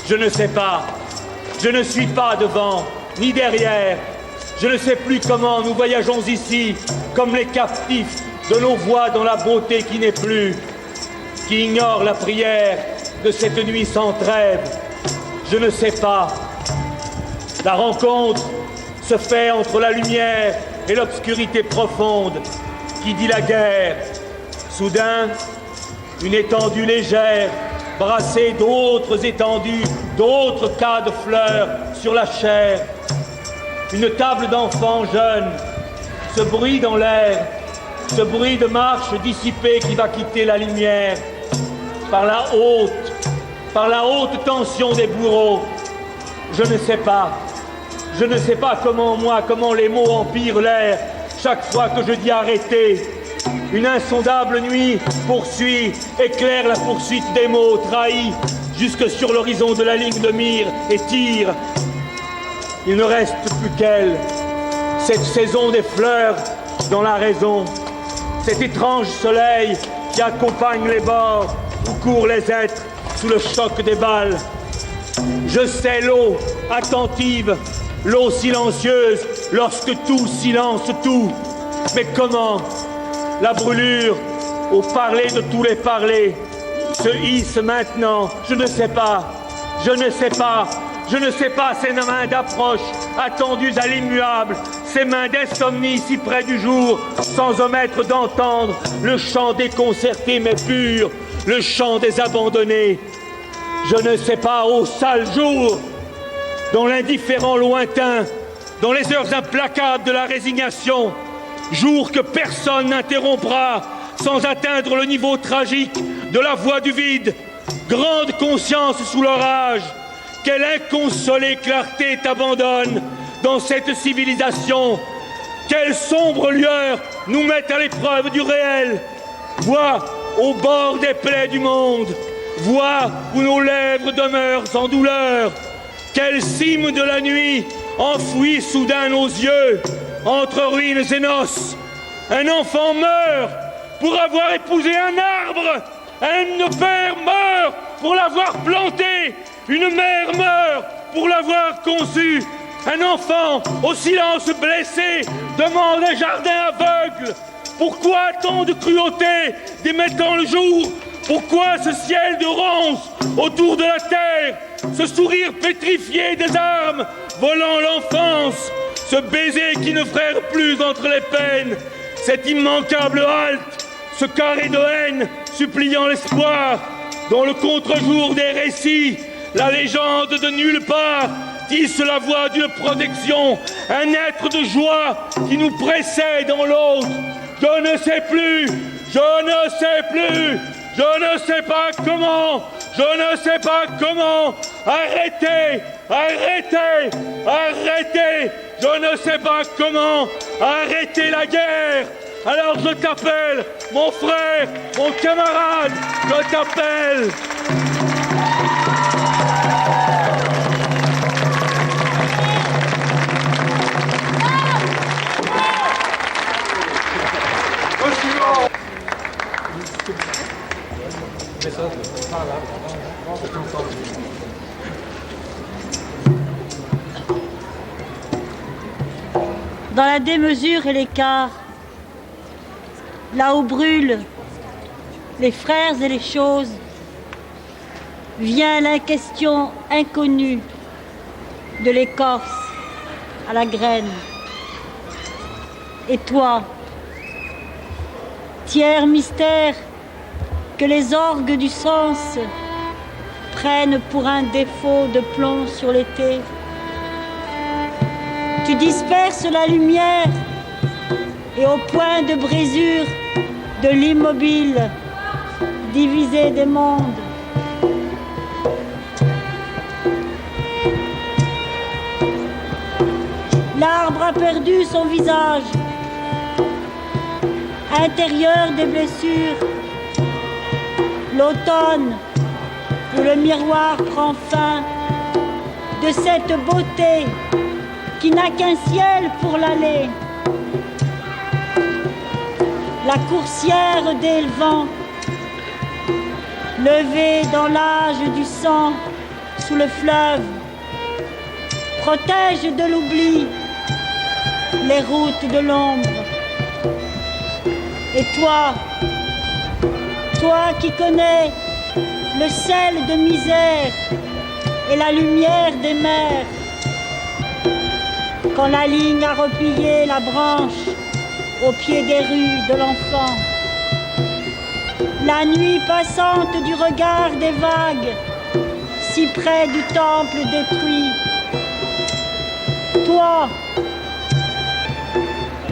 Je ne sais pas. Je ne suis pas devant, ni derrière. Je ne sais plus comment nous voyageons ici, comme les captifs de nos voix dans la beauté qui n'est plus, qui ignore la prière de cette nuit sans trêve. Je ne sais pas. La rencontre se fait entre la lumière et l'obscurité profonde qui dit la guerre. Soudain, une étendue légère, brassée d'autres étendues, d'autres cas de fleurs sur la chair. Une table d'enfants jeunes, ce bruit dans l'air, ce bruit de marche dissipée qui va quitter la lumière. Par la haute tension des bourreaux. Je ne sais pas. Je ne sais pas comment les mots empirent l'air chaque fois que je dis arrêter. Une insondable nuit poursuit, éclaire la poursuite des mots trahis jusque sur l'horizon de la ligne de mire et tire. Il ne reste plus qu'elle, cette saison des fleurs dans la raison, cet étrange soleil qui accompagne les bords où courent les êtres sous le choc des balles. Je sais l'eau attentive, l'eau silencieuse, lorsque tout silence tout. Mais comment la brûlure, au parler de tous les parlers, se hisse maintenant? Je ne sais pas, je ne sais pas, je ne sais pas ces mains d'approche, attendues à l'immuable, ces mains d'insomnie si près du jour, sans omettre d'entendre le chant déconcerté mais pur, le chant des abandonnés. Je ne sais pas, ô sale jour, dans l'indifférent lointain, dans les heures implacables de la résignation, jour que personne n'interrompra sans atteindre le niveau tragique de la voix du vide, grande conscience sous l'orage, quelle inconsolée clarté t'abandonne dans cette civilisation, quelle sombre lueur nous met à l'épreuve du réel, vois au bord des plaies du monde, vois où nos lèvres demeurent sans douleur, quelle cime de la nuit enfouit soudain nos yeux entre ruines et noces. Un enfant meurt pour avoir épousé un arbre, un père meurt pour l'avoir planté, une mère meurt pour l'avoir conçu. Un enfant au silence blessé demande un jardin aveugle. Pourquoi tant de cruauté démettant le jour? Pourquoi ce ciel de ronces autour de la terre? Ce sourire pétrifié des armes volant l'enfance? Ce baiser qui ne frère plus entre les peines? Cette immanquable halte? Ce carré de haine suppliant l'espoir? Dans le contre-jour des récits, la légende de nulle part tisse la voix d'une protection, un être de joie qui nous précède dans l'autre. Je ne sais plus, je ne sais plus, je ne sais pas comment, je ne sais pas comment, Arrêtez! Arrêtez! Arrêtez! Je ne sais pas comment! Arrêtez la guerre! Alors je t'appelle, mon frère, mon camarade, je t'appelle! Dans la démesure et l'écart, là où brûlent les frères et les choses, vient la question inconnue de l'écorce à la graine. Et toi, tiers mystère que les orgues du sens prennent pour un défaut de plomb sur l'été, tu disperses la lumière et au point de brisure de l'immobile divisé des mondes. L'arbre a perdu son visage, intérieur des blessures. L'automne, où le miroir prend fin de cette beauté qui n'a qu'un ciel pour l'aller. La coursière des vents, levée dans l'âge du sang sous le fleuve, protège de l'oubli les routes de l'ombre. Et toi, toi qui connais le sel de misère et la lumière des mers, quand la ligne a replié la branche au pied des rues de l'enfant, la nuit passante du regard des vagues, si près du temple détruit, toi,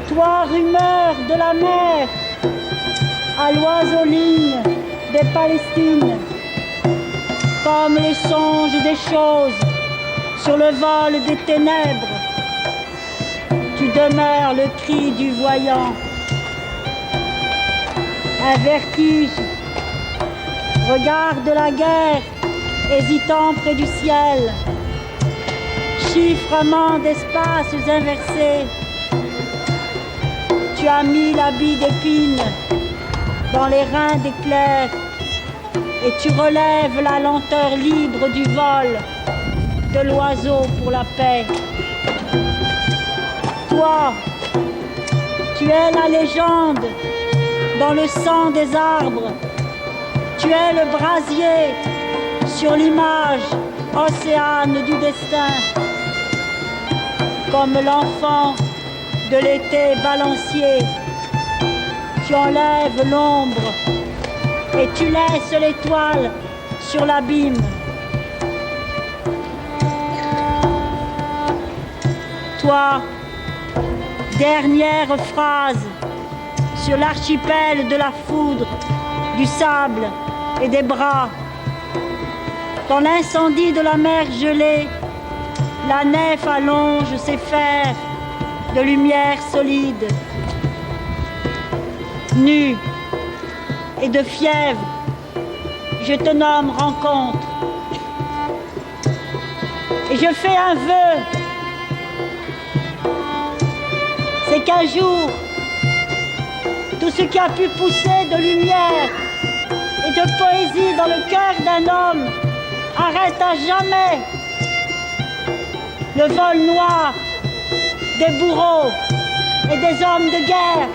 toi rumeur de la mer, à l'oiseau-ligne des Palestines, comme le songe des choses sur le vol des ténèbres, tu demeures le cri du voyant. Un vertige, regard de la guerre, hésitant près du ciel, chiffrement d'espaces inversés. Tu as mis l'habit d'épines dans les reins d'éclairs et tu relèves la lenteur libre du vol de l'oiseau pour la paix. Toi, tu es la légende dans le sang des arbres. Tu es le brasier sur l'image océane du destin. Comme l'enfant de l'été balancier, tu enlèves l'ombre et tu laisses l'étoile sur l'abîme. Toi, dernière phrase sur l'archipel de la foudre, du sable et des bras. Dans l'incendie de la mer gelée, la nef allonge ses fers de lumière solide. Nu et de fièvre, je te nomme rencontre. Et je fais un vœu, c'est qu'un jour, tout ce qui a pu pousser de lumière et de poésie dans le cœur d'un homme arrête à jamais le vol noir des bourreaux et des hommes de guerre.